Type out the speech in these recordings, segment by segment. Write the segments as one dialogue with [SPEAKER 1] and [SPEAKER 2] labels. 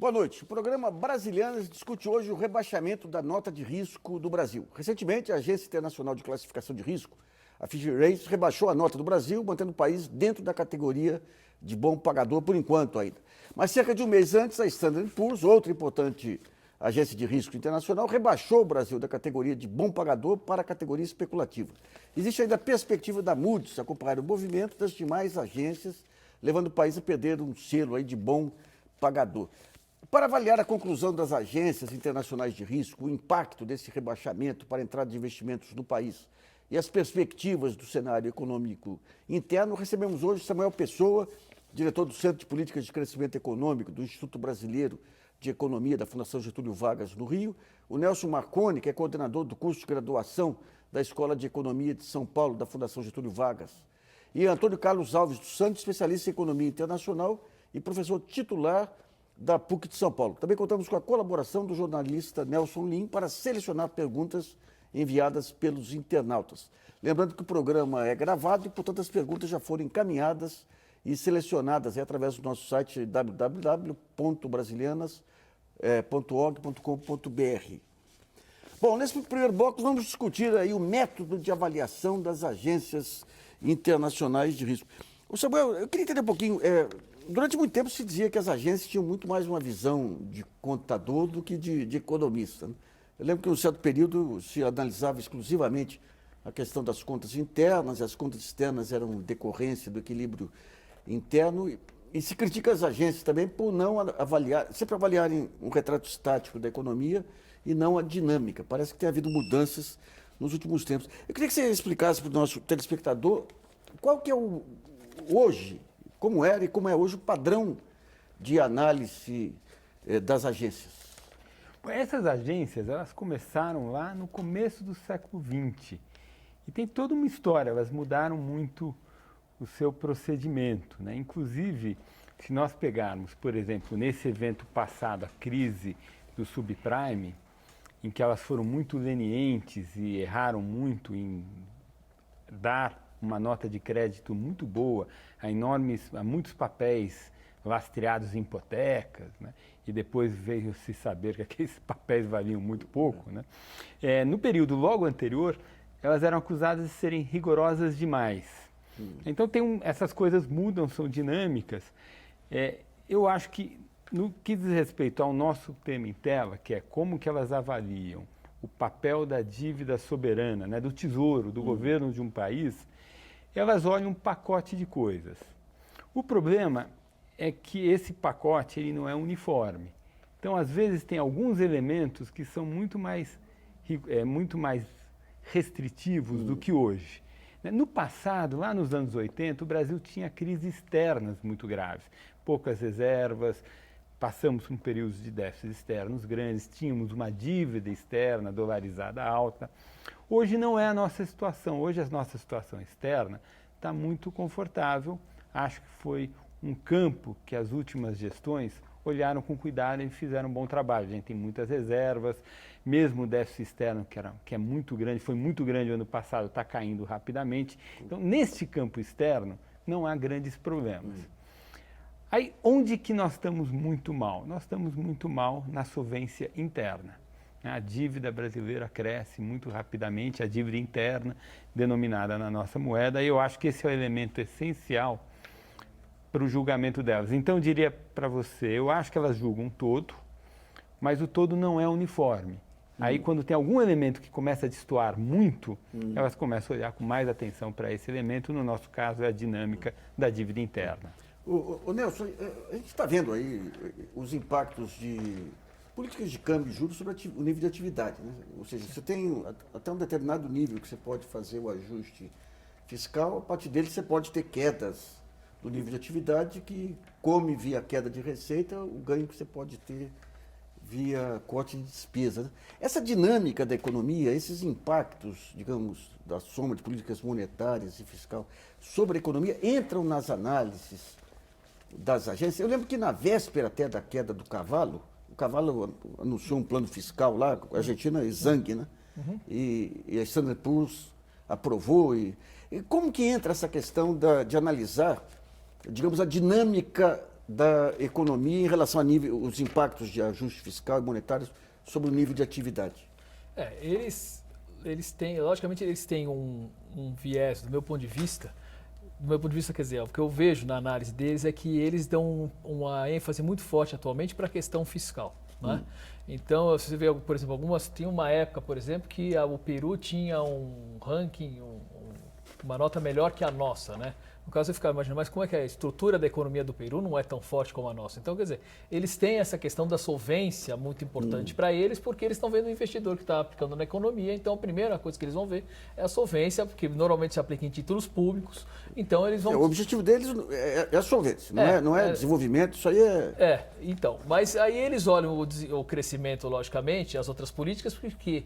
[SPEAKER 1] Boa noite. O programa Brasilianas discute hoje o rebaixamento da nota de risco do Brasil. Recentemente, a Agência Internacional de Classificação de Risco, a Fitch Ratings, rebaixou a nota do Brasil, mantendo o país dentro da categoria de bom pagador por enquanto ainda. Mas cerca de um mês antes, a Standard & Poor's, outra importante agência de risco internacional, rebaixou o Brasil da categoria de bom pagador para a categoria especulativa. Existe ainda a perspectiva da Moody's acompanhar o movimento das demais agências, levando o país a perder um selo aí de bom pagador. Para avaliar a conclusão das agências internacionais de risco, o impacto desse rebaixamento para a entrada de investimentos no país e as perspectivas do cenário econômico interno, recebemos hoje Samuel Pessoa, diretor do Centro de Políticas de Crescimento Econômico do Instituto Brasileiro de Economia da Fundação Getúlio Vargas, no Rio, o Nelson Marconi, que é coordenador do curso de graduação da Escola de Economia de São Paulo, da Fundação Getúlio Vargas, e Antônio Carlos Alves dos Santos, especialista em Economia Internacional e professor titular da PUC de São Paulo. Também contamos com a colaboração do jornalista Nelson Lim para selecionar perguntas enviadas pelos internautas. Lembrando que o programa é gravado e, portanto, as perguntas já foram encaminhadas e selecionadas através do nosso site www.brasilianas.org.com.br. Bom, nesse primeiro bloco vamos discutir aí o método de avaliação das agências internacionais de risco. Ô Samuel, eu queria entender um pouquinho, durante muito tempo se dizia que as agências tinham muito mais uma visão de contador do que de economista, né? Eu lembro que em um certo período se analisava exclusivamente a questão das contas internas, e as contas externas eram decorrência do equilíbrio interno, e se critica as agências também por não avaliar, sempre avaliarem um retrato estático da economia e não a dinâmica. Parece que tem havido mudanças nos últimos tempos. Eu queria que você explicasse para o nosso telespectador qual que é hoje, como era e como é hoje o padrão de análise das agências.
[SPEAKER 2] Essas agências, elas começaram lá no começo do século XX e tem toda uma história, elas mudaram muito o seu procedimento, né? Inclusive, se nós pegarmos, por exemplo, nesse evento passado, a crise do subprime, em que elas foram muito lenientes e erraram muito em dar uma nota de crédito muito boa a muitos papéis lastreados em hipotecas, né? E depois veio se saber que aqueles papéis valiam muito pouco, né? No período logo anterior, elas eram acusadas de serem rigorosas demais. Então essas coisas mudam, são dinâmicas. Eu acho que no que diz respeito ao nosso tema em tela, que é como que elas avaliam o papel da dívida soberana, né, do tesouro, do governo de um país, elas olham um pacote de coisas. O problema é que esse pacote ele não é uniforme. Então, às vezes, tem alguns elementos que são muito mais restritivos do que hoje. No passado, lá nos anos 80, o Brasil tinha crises externas muito graves. Poucas reservas, passamos por períodos de déficits externos grandes, tínhamos uma dívida externa dolarizada alta. Hoje não é a nossa situação. Hoje a nossa situação externa está muito confortável. Acho que foi um campo que as últimas gestões olharam com cuidado e fizeram um bom trabalho. A gente tem muitas reservas, mesmo o déficit externo, que é muito grande, foi muito grande no ano passado, está caindo rapidamente. Então, neste campo externo, não há grandes problemas. Aí, onde que nós estamos muito mal? Nós estamos muito mal na solvência interna. A dívida brasileira cresce muito rapidamente, a dívida interna, denominada na nossa moeda, e eu acho que esse é o elemento essencial para o julgamento delas. Então, eu diria para você, eu acho que elas julgam um todo, mas o todo não é uniforme. Aí, quando tem algum elemento que começa a destoar muito, elas começam a olhar com mais atenção para esse elemento. No nosso caso, é a dinâmica da dívida interna.
[SPEAKER 1] O Nelson, a gente está vendo aí os impactos de políticas de câmbio e juros sobre o nível de atividade, né? Ou seja, você tem até um determinado nível que você pode fazer o ajuste fiscal, a partir dele você pode ter quedas do nível de atividade que come via queda de receita o ganho que você pode ter via corte de despesa, né? Essa dinâmica da economia, esses impactos, digamos, da soma de políticas monetárias e fiscal sobre a economia entram nas análises das agências. Eu lembro que na véspera até da queda do Cavalo, o Cavalo anunciou um plano fiscal lá, a Argentina e Zang, né? E a Standard & Poor's aprovou. E como que entra essa questão de analisar, digamos, a dinâmica da economia em relação a nível, os impactos de ajuste fiscal e monetário sobre o nível de atividade?
[SPEAKER 3] Eles têm, logicamente, eles têm um viés, do meu ponto de vista, quer dizer, o que eu vejo na análise deles é que eles dão uma ênfase muito forte atualmente para a questão fiscal. Né? Então, você vê, por exemplo, tinha uma época, por exemplo, que o Peru tinha um ranking, uma nota melhor que a nossa, né? No caso, você fica imaginando, mas como é que é? A estrutura da economia do Peru não é tão forte como a nossa. Então, quer dizer, eles têm essa questão da solvência muito importante para eles, porque eles estão vendo o investidor que está aplicando na economia. Então, a primeira coisa que eles vão ver é a solvência, porque normalmente se aplica em títulos públicos. Então, eles vão...
[SPEAKER 1] O objetivo deles é a solvência, não é desenvolvimento, isso aí é...
[SPEAKER 3] Então, mas aí eles olham o crescimento, logicamente, as outras políticas, porque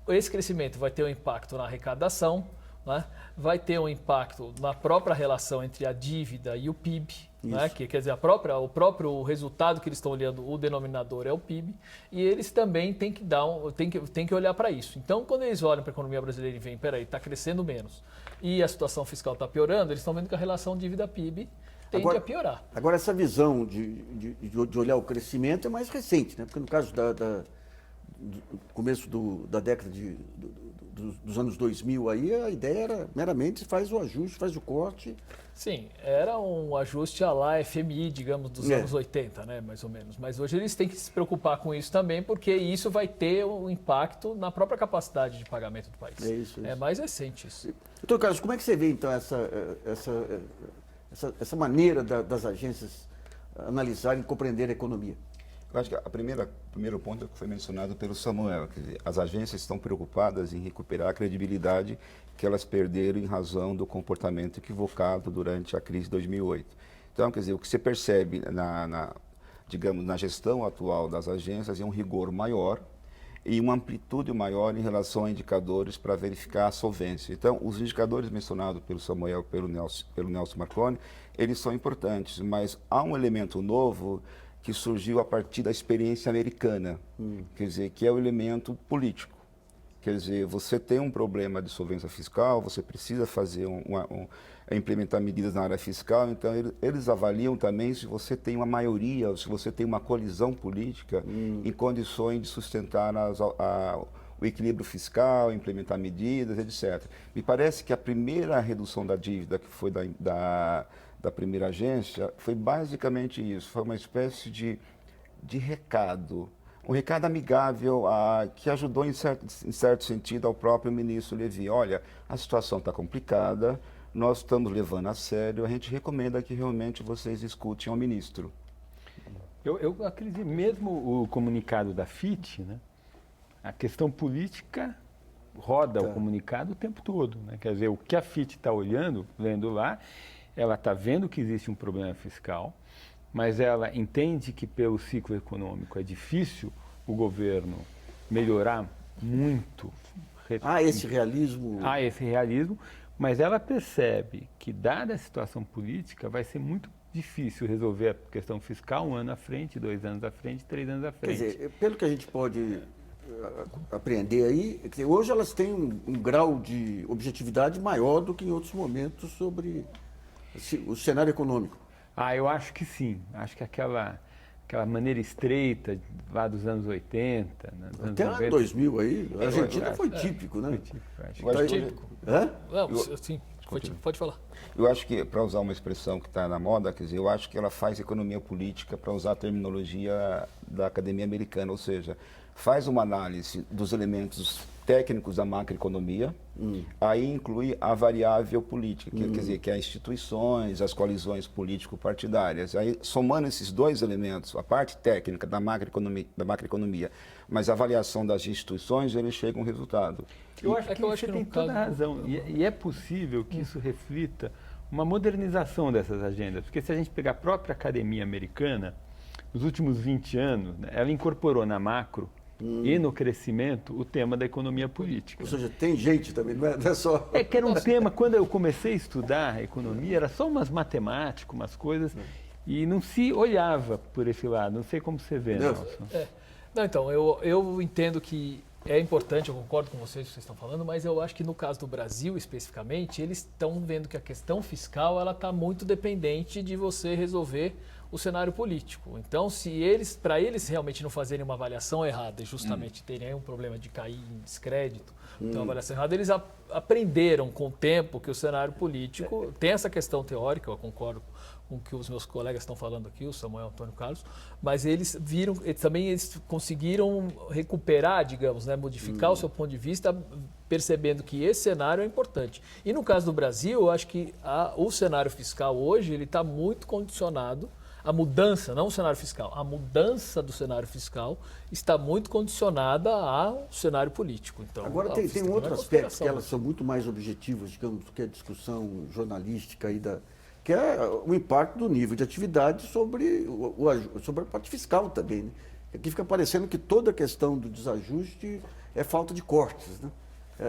[SPEAKER 3] esse crescimento vai ter um impacto na arrecadação, né? Vai ter um impacto na própria relação entre a dívida e o PIB, né? Que quer dizer, o próprio resultado que eles estão olhando, o denominador é o PIB, e eles também têm que olhar para isso. Então, quando eles olham para a economia brasileira e veem, peraí, está crescendo menos, e a situação fiscal está piorando, eles estão vendo que a relação dívida-PIB tende a piorar.
[SPEAKER 1] Agora, essa visão de olhar o crescimento é mais recente, né? Porque no caso do começo da década dos anos 2000, aí a ideia era meramente faz o ajuste, faz o corte.
[SPEAKER 3] Sim, era um ajuste à la FMI, digamos, dos anos 80, né, mais ou menos. Mas hoje eles têm que se preocupar com isso também, porque isso vai ter um impacto na própria capacidade de pagamento do país. É mais recente isso.
[SPEAKER 1] Doutor Carlos, como é que você vê, então, essa maneira das agências analisarem e compreender a economia?
[SPEAKER 4] Eu acho que o primeiro ponto é que foi mencionado pelo Samuel, quer dizer, as agências estão preocupadas em recuperar a credibilidade que elas perderam em razão do comportamento equivocado durante a crise de 2008. Então, quer dizer, o que você percebe digamos, na gestão atual das agências é um rigor maior e uma amplitude maior em relação a indicadores para verificar a solvência. Então, os indicadores mencionados pelo Samuel, pelo Nelson Marconi, eles são importantes, mas há um elemento novo que surgiu a partir da experiência americana, quer dizer, que é o elemento político. Quer dizer, você tem um problema de solvência fiscal, você precisa fazer implementar medidas na área fiscal, então eles avaliam também se você tem uma maioria, ou se você tem uma coalizão política em condições de sustentar o equilíbrio fiscal, implementar medidas, etc. Me parece que a primeira redução da dívida, que foi da primeira agência, foi basicamente isso, foi uma espécie de recado, um recado amigável que ajudou em certo sentido ao próprio ministro Levy. Olha, a situação está complicada, nós estamos levando a sério, a gente recomenda que realmente vocês escutem ao ministro.
[SPEAKER 2] Eu acredito, mesmo o comunicado da FIT, né, a questão política roda o comunicado o tempo todo, né? Quer dizer, o que a FIT está lendo lá, ela está vendo que existe um problema fiscal, mas ela entende que pelo ciclo econômico é difícil o governo melhorar muito.
[SPEAKER 1] Esse realismo.
[SPEAKER 2] Esse realismo, mas ela percebe que, dada a situação política, vai ser muito difícil resolver a questão fiscal 1 ano à frente, 2 anos à frente, 3 anos à frente.
[SPEAKER 1] Quer dizer, pelo que a gente pode apreender aí, quer dizer, hoje elas têm um grau de objetividade maior do que em outros momentos sobre o cenário econômico.
[SPEAKER 2] Eu acho que sim. Acho que aquela maneira estreita lá dos anos 80, né, dos
[SPEAKER 1] até
[SPEAKER 2] anos 90,
[SPEAKER 1] 2000 aí, a Argentina foi típico, né?
[SPEAKER 3] Foi típico. Sim, pode falar.
[SPEAKER 4] Eu acho que, para usar uma expressão que está na moda, quer dizer, eu acho que ela faz economia política, para usar a terminologia da academia americana, ou seja, faz uma análise dos elementos técnicos da macroeconomia, aí inclui a variável política, quer dizer, que é as instituições, as coalizões político-partidárias. Aí, somando esses dois elementos, a parte técnica da macroeconomia, mas a avaliação das instituições, ele chega a um resultado.
[SPEAKER 2] Eu acho que você tem toda a razão. E é possível que isso reflita uma modernização dessas agendas, porque se a gente pegar a própria academia americana, nos últimos 20 anos, né, ela incorporou na macro e no crescimento o tema da economia política.
[SPEAKER 1] Ou seja, tem gente também, não é só...
[SPEAKER 2] É que era um tema, quando eu comecei a estudar a economia, era só umas matemáticas, umas coisas, e não se olhava por esse lado. Não sei como você vê, Nelson.
[SPEAKER 3] Não, então, eu entendo que é importante, eu concordo com vocês que vocês estão falando, mas eu acho que no caso do Brasil, especificamente, eles estão vendo que a questão fiscal ela está muito dependente de você resolver o cenário político. Então, para eles realmente não fazerem uma avaliação errada e justamente terem aí um problema de cair em descrédito, então, uma avaliação errada, eles aprenderam com o tempo que o cenário político tem essa questão teórica, eu concordo com o que os meus colegas estão falando aqui, o Samuel e o Antônio Carlos, mas eles conseguiram recuperar, digamos, né, modificar o seu ponto de vista, percebendo que esse cenário é importante. E no caso do Brasil, eu acho que o cenário fiscal hoje ele está muito condicionado. A mudança, não o cenário fiscal, a mudança do cenário fiscal está muito condicionada ao cenário político. Então,
[SPEAKER 1] agora tem um outro aspecto que elas são muito mais objetivas, digamos, do que a discussão jornalística aí que é o impacto do nível de atividade sobre a parte fiscal também. Né? Aqui fica parecendo que toda a questão do desajuste é falta de cortes. Né?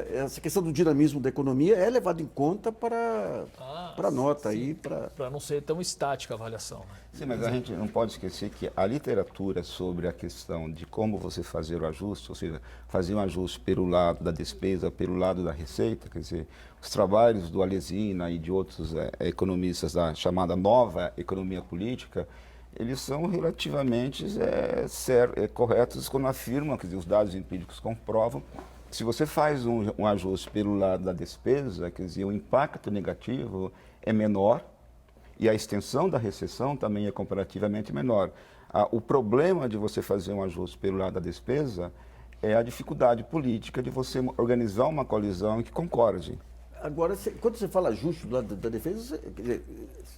[SPEAKER 1] Essa questão do dinamismo da economia é levada em conta para a nota aí.
[SPEAKER 3] Para não ser tão estática a avaliação. Né?
[SPEAKER 4] Sim, mas a gente não pode esquecer que a literatura sobre a questão de como você fazer o ajuste, ou seja, fazer um ajuste pelo lado da despesa, pelo lado da receita, quer dizer, os trabalhos do Alesina e de outros economistas da chamada nova economia política, eles são relativamente corretos quando afirmam, quer dizer, os dados empíricos comprovam, que se você faz um ajuste pelo lado da despesa, quer dizer, o impacto negativo é menor, e a extensão da recessão também é comparativamente menor. O problema de você fazer um ajuste pelo lado da despesa é a dificuldade política de você organizar uma coalizão que concorde.
[SPEAKER 1] Agora, quando você fala ajuste do lado da defesa,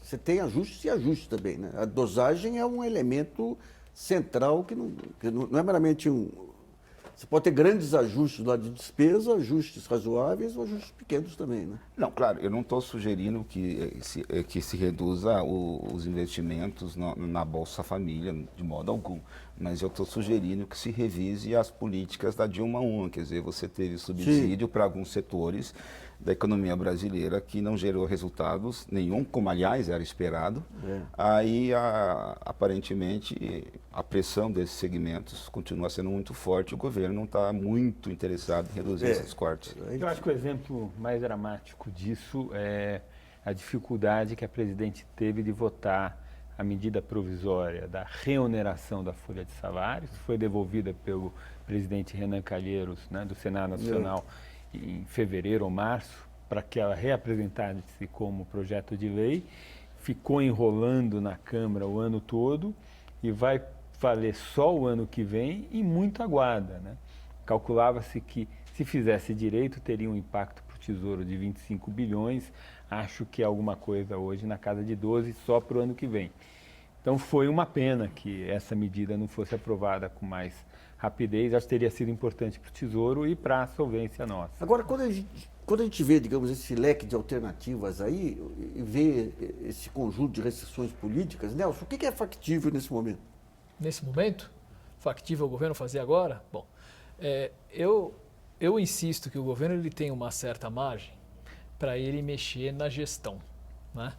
[SPEAKER 1] você tem ajustes e ajustes também. Né? A dosagem é um elemento central que não é meramente Você pode ter grandes ajustes do lado de despesa, ajustes razoáveis ou ajustes pequenos também, né?
[SPEAKER 4] Não, claro, eu não estou sugerindo que se reduza os investimentos na Bolsa Família, de modo algum, mas eu estou sugerindo que se revise as políticas da Dilma I, quer dizer, você teve subsídio para alguns setores da economia brasileira que não gerou resultados nenhum, como aliás era esperado. Aí, aparentemente, a pressão desses segmentos continua sendo muito forte e o governo não está muito interessado em reduzir esses cortes.
[SPEAKER 2] Eu acho que o exemplo mais dramático disso é a dificuldade que a presidente teve de votar a medida provisória da reoneração da folha de salários, foi devolvida pelo presidente Renan Calheiros, né, do Senado Nacional, em fevereiro ou março, para que ela reapresentasse como projeto de lei, ficou enrolando na Câmara o ano todo e vai valer só o ano que vem e muito aguarda. Né? Calculava-se que, se fizesse direito, teria um impacto para o Tesouro de 25 bilhões, acho que é alguma coisa hoje na casa de 12 só para o ano que vem. Então foi uma pena que essa medida não fosse aprovada com mais rapidez, acho que teria sido importante para o Tesouro e para a solvência nossa.
[SPEAKER 1] Agora, quando a gente vê, digamos, esse leque de alternativas aí, e vê esse conjunto de restrições políticas, Nelson, o que é factível nesse momento?
[SPEAKER 3] Nesse momento? Factível o governo fazer agora? Bom, eu insisto que o governo ele tem uma certa margem para ele mexer na gestão, né?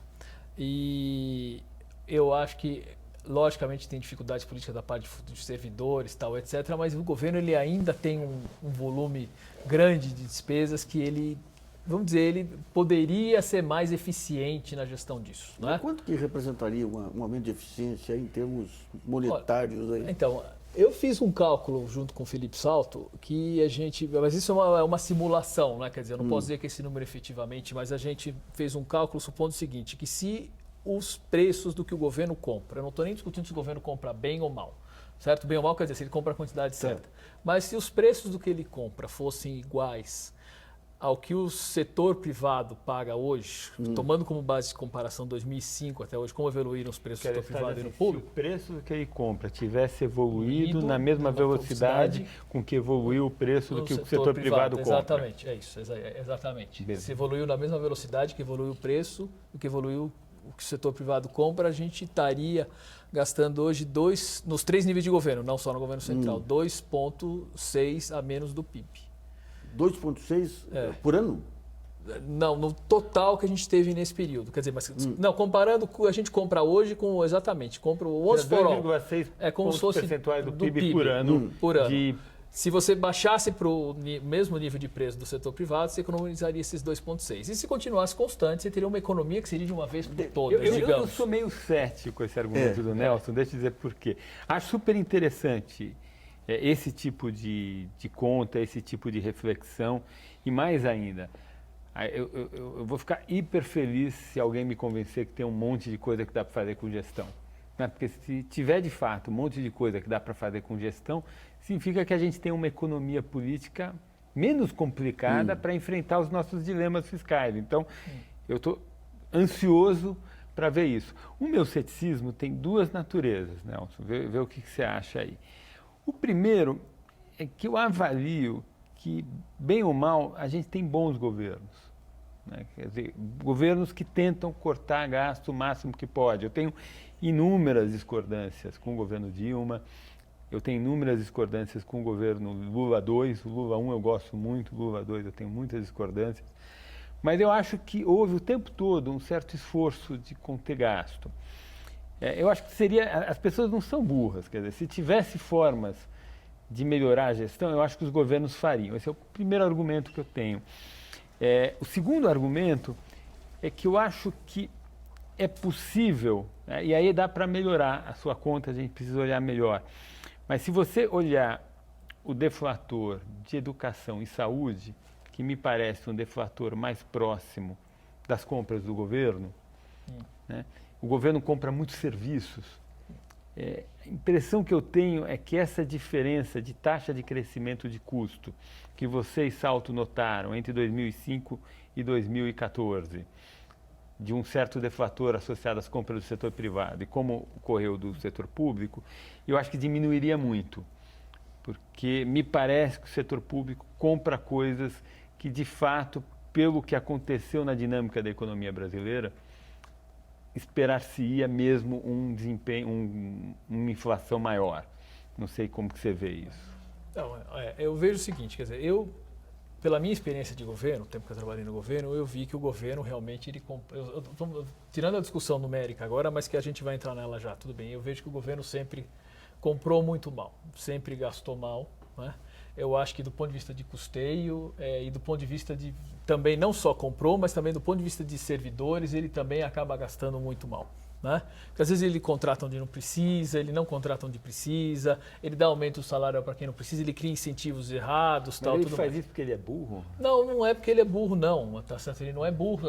[SPEAKER 3] E eu acho que logicamente tem dificuldades políticas da parte dos servidores, tal, etc., mas o governo ele ainda tem um volume grande de despesas que ele, vamos dizer, ele poderia ser mais eficiente na gestão disso. Não é?
[SPEAKER 1] Quanto que representaria um aumento de eficiência em termos monetários? Aí?
[SPEAKER 3] Então, eu fiz um cálculo junto com o Felipe Salto que a gente, mas isso é uma simulação, né? Quer dizer, eu não posso dizer que esse número efetivamente, mas a gente fez um cálculo supondo o seguinte, que se os preços do que o governo compra. Eu não estou nem discutindo se o governo compra bem ou mal. Certo? Bem ou mal quer dizer se ele compra a quantidade certa. Mas se os preços do que ele compra fossem iguais ao que o setor privado paga hoje, tomando como base de comparação 2005 até hoje, como evoluíram os preços do setor privado e no público?
[SPEAKER 2] Se o preço que ele compra tivesse evoluído na mesma velocidade com que evoluiu o preço do que o setor privado compra.
[SPEAKER 3] Exatamente, é isso, exatamente. Se evoluiu na mesma velocidade que evoluiu o preço, do que evoluiu o que o setor privado compra, a gente estaria gastando hoje nos 3 níveis de governo, não só no governo central, 2,6 a menos do PIB.
[SPEAKER 1] 2,6 por ano?
[SPEAKER 3] Não, no total que a gente teve nesse período. Quer dizer, mas não, comparando, a gente compra hoje com exatamente, compra o once for all.
[SPEAKER 2] 2,6
[SPEAKER 3] como se fosse
[SPEAKER 2] percentuais do PIB por ano.
[SPEAKER 3] Por ano.
[SPEAKER 2] De
[SPEAKER 3] Se você baixasse para o mesmo nível de preço do setor privado, você economizaria esses 2,6. E se continuasse constante, você teria uma economia que seria de uma vez por todas, digamos.
[SPEAKER 2] Eu sou meio cético com esse argumento do Nelson, deixa eu dizer por quê. Acho super interessante esse tipo de conta, esse tipo de reflexão, e mais ainda, eu vou ficar hiper feliz se alguém me convencer que tem um monte de coisa que dá para fazer com gestão. Né? Porque se tiver de fato um monte de coisa que dá para fazer com gestão, significa que a gente tem uma economia política menos complicada para enfrentar os nossos dilemas fiscais. Então, eu estou ansioso para ver isso. O meu ceticismo tem duas naturezas, Nelson, vê o que você acha aí. O primeiro é que eu avalio que, bem ou mal, a gente tem bons governos. Né? Quer dizer, governos que tentam cortar gasto o máximo que pode. Eu tenho inúmeras discordâncias com o governo Dilma, eu tenho inúmeras discordâncias com o governo Lula II, o Lula I eu gosto muito, o Lula II eu tenho muitas discordâncias, mas eu acho que houve o tempo todo um certo esforço de conter gasto. Eu acho que as pessoas não são burras, quer dizer, se tivesse formas de melhorar a gestão, eu acho que os governos fariam. Esse é o primeiro argumento que eu tenho. O segundo argumento é que eu acho que é possível, né, e aí dá para melhorar a sua conta, a gente precisa olhar melhor. Mas se você olhar o deflator de educação e saúde, que me parece um deflator mais próximo das compras do governo, né, o governo compra muitos serviços. A impressão que eu tenho é que essa diferença de taxa de crescimento de custo que vocês, Salto, notaram entre 2005 e 2014, de um certo deflator associado às compras do setor privado e como ocorreu do setor público, eu acho que diminuiria muito, porque me parece que o setor público compra coisas que, de fato, pelo que aconteceu na dinâmica da economia brasileira, esperar-se-ia mesmo um desempenho, uma inflação maior. Não sei como que você vê isso.
[SPEAKER 3] Não, eu vejo o seguinte, quer dizer, pela minha experiência de governo, o tempo que eu trabalhei no governo, eu vi que o governo realmente, tirando a discussão numérica agora, mas que a gente vai entrar nela já, tudo bem, eu vejo que o governo sempre comprou muito mal, sempre gastou mal, né? Eu acho que do ponto de vista de custeio e do ponto de vista de, também não só comprou, mas também do ponto de vista de servidores, ele também acaba gastando muito mal. Né? Porque às vezes ele contrata onde não precisa, ele não contrata onde precisa, ele dá aumento do salário para quem não precisa, ele cria incentivos errados,
[SPEAKER 2] Mas
[SPEAKER 3] tal,
[SPEAKER 2] ele
[SPEAKER 3] tudo
[SPEAKER 2] faz
[SPEAKER 3] mais.
[SPEAKER 2] isso porque ele é burro?
[SPEAKER 3] Não é porque ele é burro, não. Tá certo? Ele não é burro.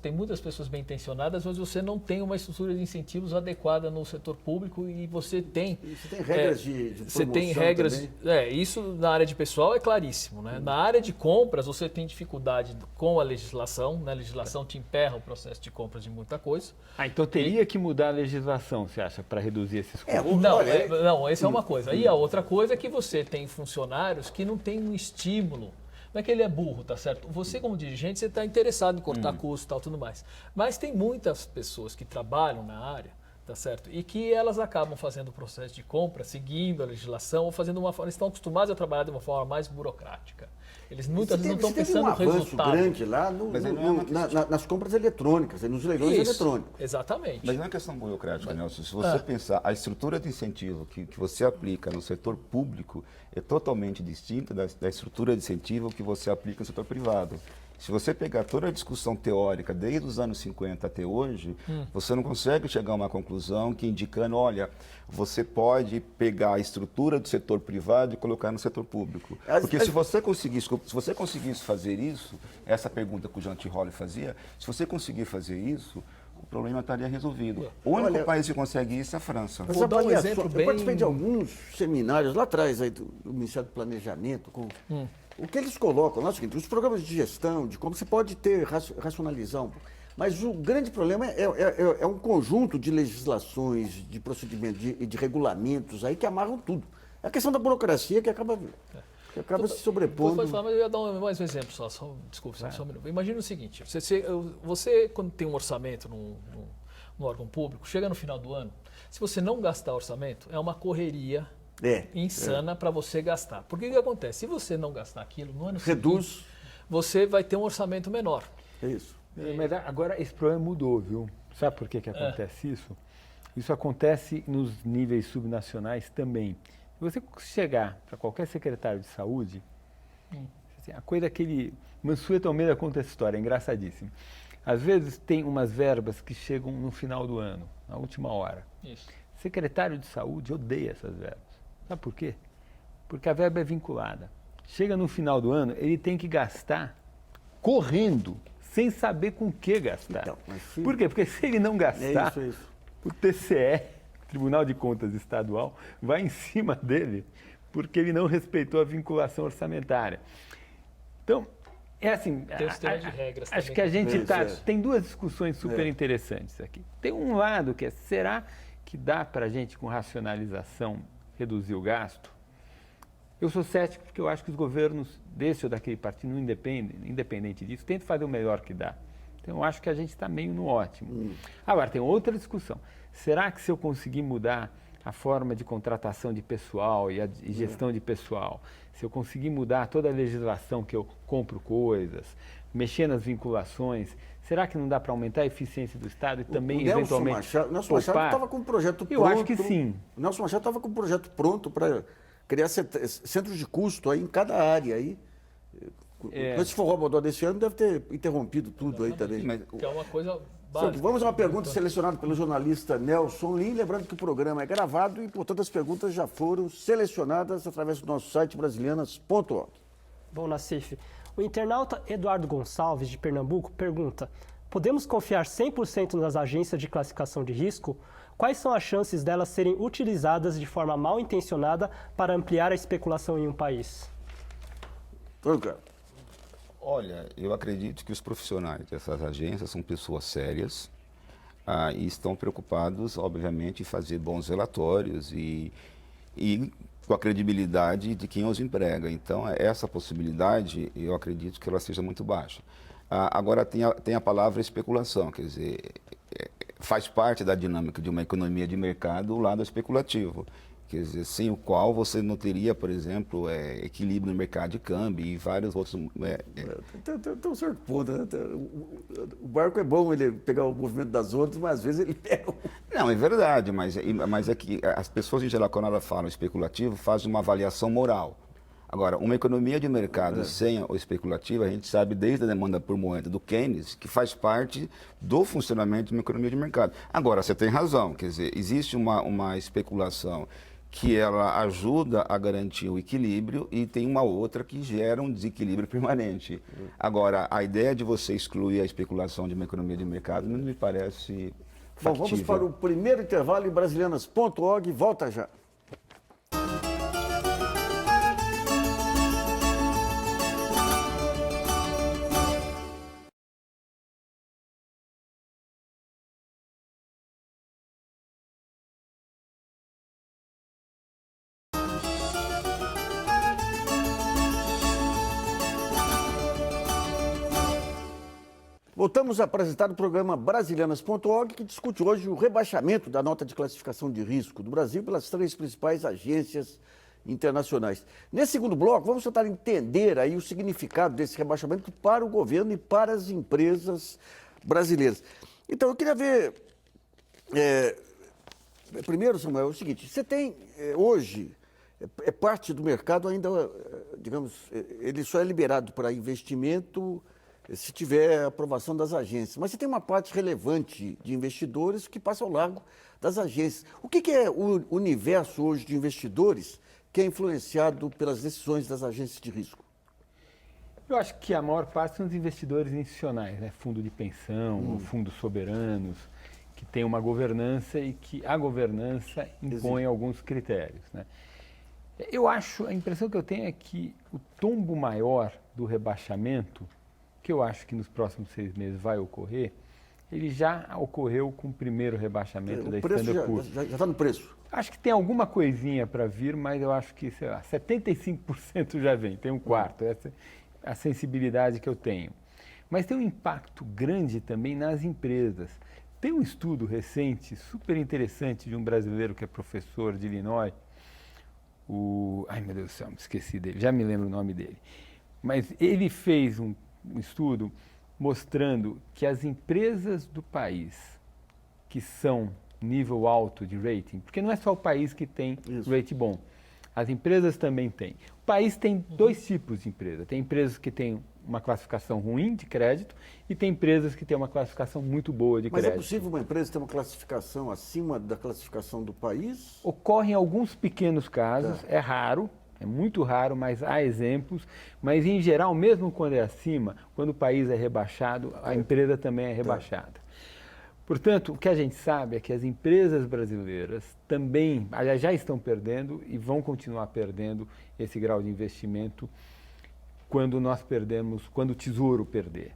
[SPEAKER 3] Tem muitas pessoas bem intencionadas, mas você não tem uma estrutura de incentivos adequada no setor público e você tem.
[SPEAKER 1] E você tem regras de promoção
[SPEAKER 3] Você tem regras.
[SPEAKER 1] também.
[SPEAKER 3] Isso na área de pessoal é claríssimo. Né? Na área de compras, você tem dificuldade com a legislação. Né? A legislação te emperra o processo de compras de muita coisa.
[SPEAKER 2] Então teria que mudar a legislação, você acha, para reduzir esses custos?
[SPEAKER 3] Não, essa é uma coisa. E a outra coisa é que você tem funcionários que não têm um estímulo. Não é que ele é burro, tá certo? Você, como dirigente, você está interessado em cortar custos e tal, tudo mais. Mas tem muitas pessoas que trabalham na área, tá certo? E que elas acabam fazendo o processo de compra, seguindo a legislação, ou fazendo uma forma. Eles estão acostumados a trabalhar de uma forma mais burocrática. Eles muitas vezes não estão pensando no resultado.
[SPEAKER 1] Teve um avanço grande lá nas compras eletrônicas, nos leilões eletrônicos.
[SPEAKER 3] Exatamente.
[SPEAKER 4] Mas não é questão burocrática, Nelson. Se você pensar, a estrutura de incentivo que você aplica no setor público é totalmente distinta da estrutura de incentivo que você aplica no setor privado. Se você pegar toda a discussão teórica desde os anos 50 até hoje, você não consegue chegar a uma conclusão que indicando, olha, você pode pegar a estrutura do setor privado e colocar no setor público. Porque se você conseguisse fazer isso, essa pergunta que o Jean Tirole fazia, se você conseguir fazer isso, o problema estaria resolvido. O único país que consegue isso é a França.
[SPEAKER 3] Vou dar um exemplo bem...
[SPEAKER 1] Eu participei de alguns seminários lá atrás aí do Ministério do Planejamento com... O que eles colocam lá é o seguinte, os programas de gestão, de como você pode racionalizar, mas o grande problema é um conjunto de legislações, de procedimentos e de regulamentos aí que amarram tudo. É a questão da burocracia que acaba se sobrepondo.
[SPEAKER 3] Mas eu ia dar mais um exemplo só desculpe, só um minuto. Imagina o seguinte, você quando tem um orçamento no órgão público, chega no final do ano, se você não gastar orçamento, é uma correria insana para você gastar. Porque o que acontece? Se você não gastar aquilo, no ano seguinte, você vai ter um orçamento menor.
[SPEAKER 1] É isso.
[SPEAKER 2] Mas agora esse problema mudou, viu? Sabe por que acontece isso? Isso acontece nos níveis subnacionais também. Se você chegar para qualquer secretário de saúde, assim, a coisa daquele... Mansueto Almeida conta essa história, é engraçadíssimo. Às vezes tem umas verbas que chegam no final do ano, na última hora.
[SPEAKER 3] Isso.
[SPEAKER 2] Secretário de saúde odeia essas verbas. Sabe por quê? Porque a verba é vinculada. Chega no final do ano, ele tem que gastar correndo, sem saber com o que gastar.
[SPEAKER 1] Então, mas
[SPEAKER 2] Por quê? Porque se ele não gastar,
[SPEAKER 1] É isso.
[SPEAKER 2] o TCE, Tribunal de Contas Estadual, vai em cima dele, porque ele não respeitou a vinculação orçamentária. Então, é assim,
[SPEAKER 3] Tem o sistema de regras
[SPEAKER 2] acho
[SPEAKER 3] também
[SPEAKER 2] que a
[SPEAKER 3] que-
[SPEAKER 2] gente
[SPEAKER 1] Isso,
[SPEAKER 2] tá,
[SPEAKER 1] isso.
[SPEAKER 2] tem duas discussões super interessantes aqui. Tem um lado que é, será que dá para a gente, com racionalização, reduzir o gasto? Eu sou cético porque eu acho que os governos desse ou daquele partido, não independente disso, tentam fazer o melhor que dá. Então, eu acho que a gente está meio no ótimo. Agora, tem outra discussão. Será que se eu conseguir mudar a forma de contratação de pessoal e gestão de pessoal, se eu conseguir mudar toda a legislação que eu compro coisas, mexer nas vinculações, será que não dá para aumentar a eficiência do Estado e também,
[SPEAKER 1] Nelson
[SPEAKER 2] eventualmente,
[SPEAKER 1] Machado estava com um projeto pronto.
[SPEAKER 2] Eu acho que sim.
[SPEAKER 1] O Nelson Machado estava com um projeto pronto para criar centros de custo aí em cada área aí. Com esse forró desse ano deve ter interrompido tudo aí também.
[SPEAKER 4] Mas
[SPEAKER 3] Que é uma coisa
[SPEAKER 1] Então,
[SPEAKER 3] básica.
[SPEAKER 1] vamos a uma pergunta selecionada pelo jornalista Nelson Lin. Lembrando que o programa é gravado e, portanto, as perguntas já foram selecionadas através do nosso site brasilianas.org.
[SPEAKER 5] Bom, Nassif, o internauta Eduardo Gonçalves, de Pernambuco, pergunta: podemos confiar 100% nas agências de classificação de risco? Quais são as chances delas serem utilizadas de forma mal intencionada para ampliar a especulação em um país?
[SPEAKER 1] Então, cara,
[SPEAKER 4] Olha, eu acredito que os profissionais dessas agências são pessoas sérias e estão preocupados, obviamente, em fazer bons relatórios e com a credibilidade de quem os emprega. Então, essa possibilidade, eu acredito que ela seja muito baixa. Agora, tem a palavra especulação, quer dizer, faz parte da dinâmica de uma economia de mercado o lado especulativo. Quer dizer, sem o qual você não teria, por exemplo, equilíbrio no mercado de câmbio e vários outros...
[SPEAKER 1] tem um certo ponto, né? O barco é bom ele pegar o movimento das ondas, mas às vezes ele pega o...
[SPEAKER 4] Não, é verdade, mas é que as pessoas, em geral, quando elas falam especulativo, fazem uma avaliação moral. Agora, uma economia de mercado sem o especulativo, a gente sabe desde a demanda por moeda do Keynes, que faz parte do funcionamento de uma economia de mercado. Agora, você tem razão, quer dizer, existe uma especulação que ela ajuda a garantir o equilíbrio e tem uma outra que gera um desequilíbrio permanente. Agora, a ideia de você excluir a especulação de uma economia de mercado não me parece
[SPEAKER 1] Bom,
[SPEAKER 4] factível.
[SPEAKER 1] vamos para o primeiro intervalo em brasilianas.org. Volta já. Voltamos a apresentar o programa Brasilianas.org, que discute hoje o rebaixamento da nota de classificação de risco do Brasil pelas 3 principais agências internacionais. Nesse segundo bloco, vamos tentar entender aí o significado desse rebaixamento para o governo e para as empresas brasileiras. Então, eu queria ver, primeiro, Samuel, é o seguinte: você tem hoje, parte do mercado ainda, digamos, ele só é liberado para investimento se tiver aprovação das agências. Mas você tem uma parte relevante de investidores que passa ao largo das agências. O que é o universo hoje de investidores que é influenciado pelas decisões das agências de risco?
[SPEAKER 2] Eu acho que a maior parte são os investidores institucionais, né? Fundo de pensão, fundos soberanos, que tem uma governança e que a governança impõe alguns critérios, né? Eu acho, a impressão que eu tenho é que o tombo maior do rebaixamento, que eu acho que nos próximos 6 meses vai ocorrer, ele já ocorreu com o primeiro rebaixamento da Standard Poor's.
[SPEAKER 1] Já está no preço.
[SPEAKER 2] Acho que tem alguma coisinha para vir, mas eu acho que, sei lá, 75% já vem, tem um quarto, essa é a sensibilidade que eu tenho. Mas tem um impacto grande também nas empresas. Tem um estudo recente, super interessante, de um brasileiro que é professor de Illinois, ai meu Deus do céu, me esqueci dele, já me lembro o nome dele. Mas ele fez um estudo mostrando que as empresas do país que são nível alto de rating, porque não é só o país que tem rating bom, As empresas também têm. O país tem dois tipos de empresa. Tem empresas que têm uma classificação ruim de crédito e tem empresas que têm uma classificação muito boa de
[SPEAKER 1] Mas
[SPEAKER 2] crédito.
[SPEAKER 1] é possível uma empresa ter uma classificação acima da classificação do país?
[SPEAKER 2] Ocorrem alguns pequenos casos,
[SPEAKER 1] Tá.
[SPEAKER 2] é raro, é muito raro, mas há exemplos. Mas, em geral, mesmo quando é acima, quando o país é rebaixado, a empresa também é rebaixada. Portanto, o que a gente sabe é que as empresas brasileiras também, aliás, já estão perdendo e vão continuar perdendo esse grau de investimento quando nós perdemos, quando o Tesouro perder.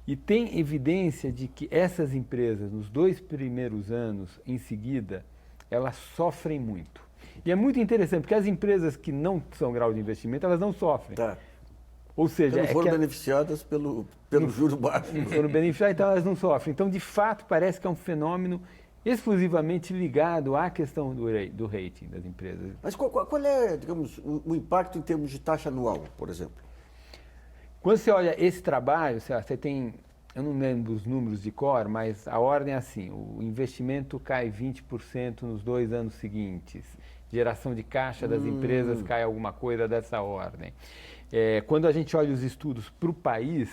[SPEAKER 2] E tem evidência de que essas empresas, nos 2 primeiros anos, em seguida, elas sofrem muito. E é muito interessante, porque as empresas que não são grau de investimento, elas não sofrem.
[SPEAKER 1] Tá.
[SPEAKER 2] Ou seja,
[SPEAKER 1] Não foram beneficiadas pelo juro baixo.
[SPEAKER 2] não foram beneficiadas, então elas não sofrem. Então, de fato, parece que é um fenômeno exclusivamente ligado à questão do rating das empresas.
[SPEAKER 1] Mas qual é, digamos, o impacto em termos de taxa anual, por exemplo?
[SPEAKER 2] Quando você olha esse trabalho, você tem, eu não lembro os números de cor, mas a ordem é assim, o investimento cai 20% nos 2 anos seguintes, geração de caixa das empresas cai alguma coisa dessa ordem. Quando a gente olha os estudos para o país,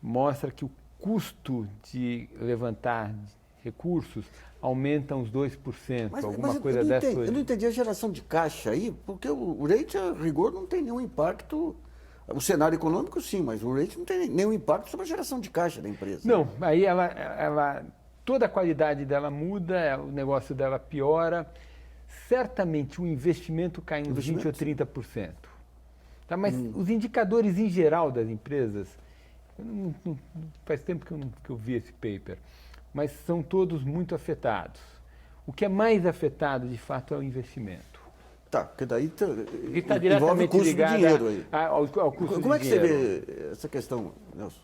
[SPEAKER 2] mostra que o custo de levantar recursos aumenta uns 2%, alguma coisa dessa.
[SPEAKER 1] Eu não entendi a geração de caixa aí, porque o rate, a rigor, não tem nenhum impacto. O cenário econômico, sim, mas o rate não tem nenhum impacto sobre a geração de caixa da empresa.
[SPEAKER 2] Não, aí toda a qualidade dela muda, o negócio dela piora. Certamente o investimento cai uns 20% ou 30%. Tá? Mas os indicadores em geral das empresas, faz tempo que eu vi esse paper, mas são todos muito afetados. O que é mais afetado, de fato, é o investimento.
[SPEAKER 1] Tá, porque daí
[SPEAKER 2] Está
[SPEAKER 1] envolve o
[SPEAKER 2] diretamente
[SPEAKER 1] custo do
[SPEAKER 2] ligado
[SPEAKER 1] dinheiro aí.
[SPEAKER 2] ao custo
[SPEAKER 1] Como é
[SPEAKER 2] de
[SPEAKER 1] que você
[SPEAKER 2] dinheiro.
[SPEAKER 1] vê essa questão, Nelson?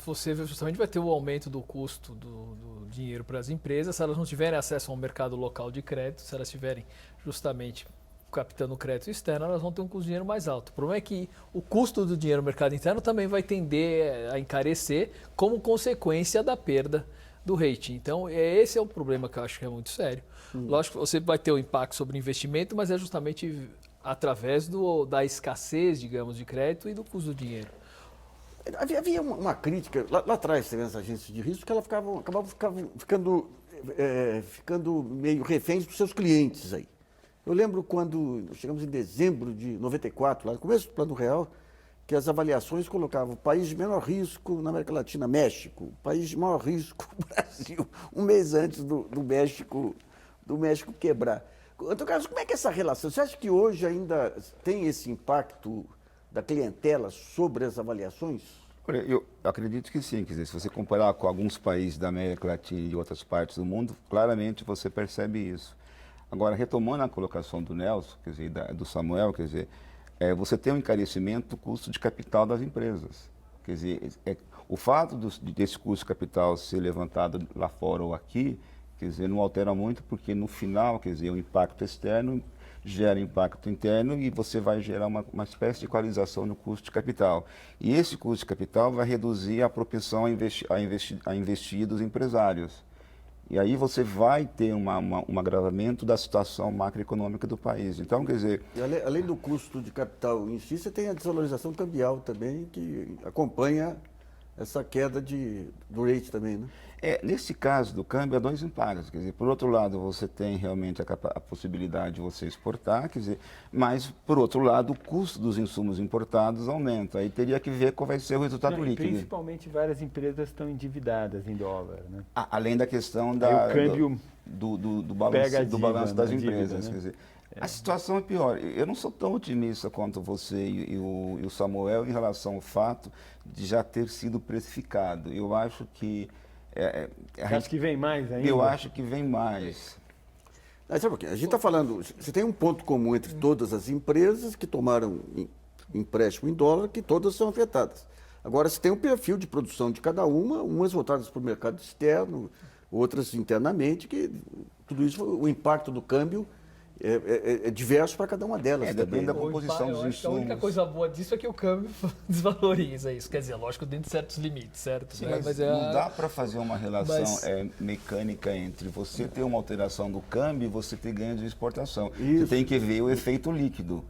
[SPEAKER 3] Você justamente vai ter o aumento do custo do dinheiro para as empresas, se elas não tiverem acesso a um mercado local de crédito, se elas estiverem justamente captando crédito externo, elas vão ter um custo de dinheiro mais alto. O problema é que o custo do dinheiro no mercado interno também vai tender a encarecer como consequência da perda do rating. Então, esse é o problema que eu acho que é muito sério. Lógico que você vai ter o impacto sobre o investimento, mas é justamente através da escassez, digamos, de crédito e do custo do dinheiro.
[SPEAKER 1] Havia uma crítica, lá atrás, nas agências de risco, que elas acabavam ficando meio reféns dos seus clientes aí. Eu lembro quando chegamos em dezembro de 94, lá no começo do Plano Real, que as avaliações colocavam o país de menor risco na América Latina, México, país de maior risco, Brasil, um mês antes do México quebrar. Então, Carlos, como é que é essa relação? Você acha que hoje ainda tem esse impacto da clientela sobre as avaliações?
[SPEAKER 4] Olha, eu acredito que sim. Quer dizer, se você comparar com alguns países da América Latina e de outras partes do mundo, claramente você percebe isso. Agora, retomando a colocação do Nelson, quer dizer, do Samuel, quer dizer, você tem um encarecimento do custo de capital das empresas. Quer dizer, o fato desse custo de capital ser levantado lá fora ou aqui, quer dizer, não altera muito, porque no final, quer dizer, o impacto externo gera impacto interno e você vai gerar uma espécie de equalização no custo de capital. E esse custo de capital vai reduzir a propensão a investir dos empresários. E aí você vai ter um agravamento da situação macroeconômica do país. Então, quer dizer...
[SPEAKER 1] E além do custo de capital em si, você tem a desvalorização cambial também, que acompanha essa queda do rate também, né?
[SPEAKER 4] Nesse caso do câmbio, há 2 impactos. Quer dizer, por outro lado, você tem realmente a possibilidade de você exportar, quer dizer, mas, por outro lado, o custo dos insumos importados aumenta. Aí teria que ver qual vai ser o resultado líquido.
[SPEAKER 2] Principalmente, várias empresas estão endividadas em dólar, né?
[SPEAKER 4] Além da questão
[SPEAKER 2] o câmbio
[SPEAKER 4] do balanço das empresas. Dívida, né? Quer dizer, a situação é pior. Eu não sou tão otimista quanto você e o Samuel em relação ao fato de já ter sido precificado. Eu acho que...
[SPEAKER 2] Acho que vem mais ainda?
[SPEAKER 4] Eu acho que vem mais.
[SPEAKER 1] Sabe por quê? A gente está falando... Você tem um ponto comum entre todas as empresas que tomaram empréstimo em dólar, que todas são afetadas. Agora, você tem um perfil de produção de cada umas voltadas para o mercado externo, outras internamente, que tudo isso, o impacto do câmbio é diverso para cada uma delas também.
[SPEAKER 4] Depende da
[SPEAKER 1] né?
[SPEAKER 4] composição dos
[SPEAKER 3] Eu acho que a única
[SPEAKER 4] insumos.
[SPEAKER 3] coisa boa disso é que o câmbio desvaloriza isso. Quer dizer, lógico, dentro de certos limites, certo?
[SPEAKER 4] Sim,
[SPEAKER 3] Né?
[SPEAKER 4] mas
[SPEAKER 3] é
[SPEAKER 4] não dá para fazer uma relação
[SPEAKER 3] Mas-
[SPEAKER 4] mecânica entre você ter uma alteração do câmbio e você ter ganho de exportação.
[SPEAKER 1] Isso.
[SPEAKER 4] Você tem que ver o efeito líquido.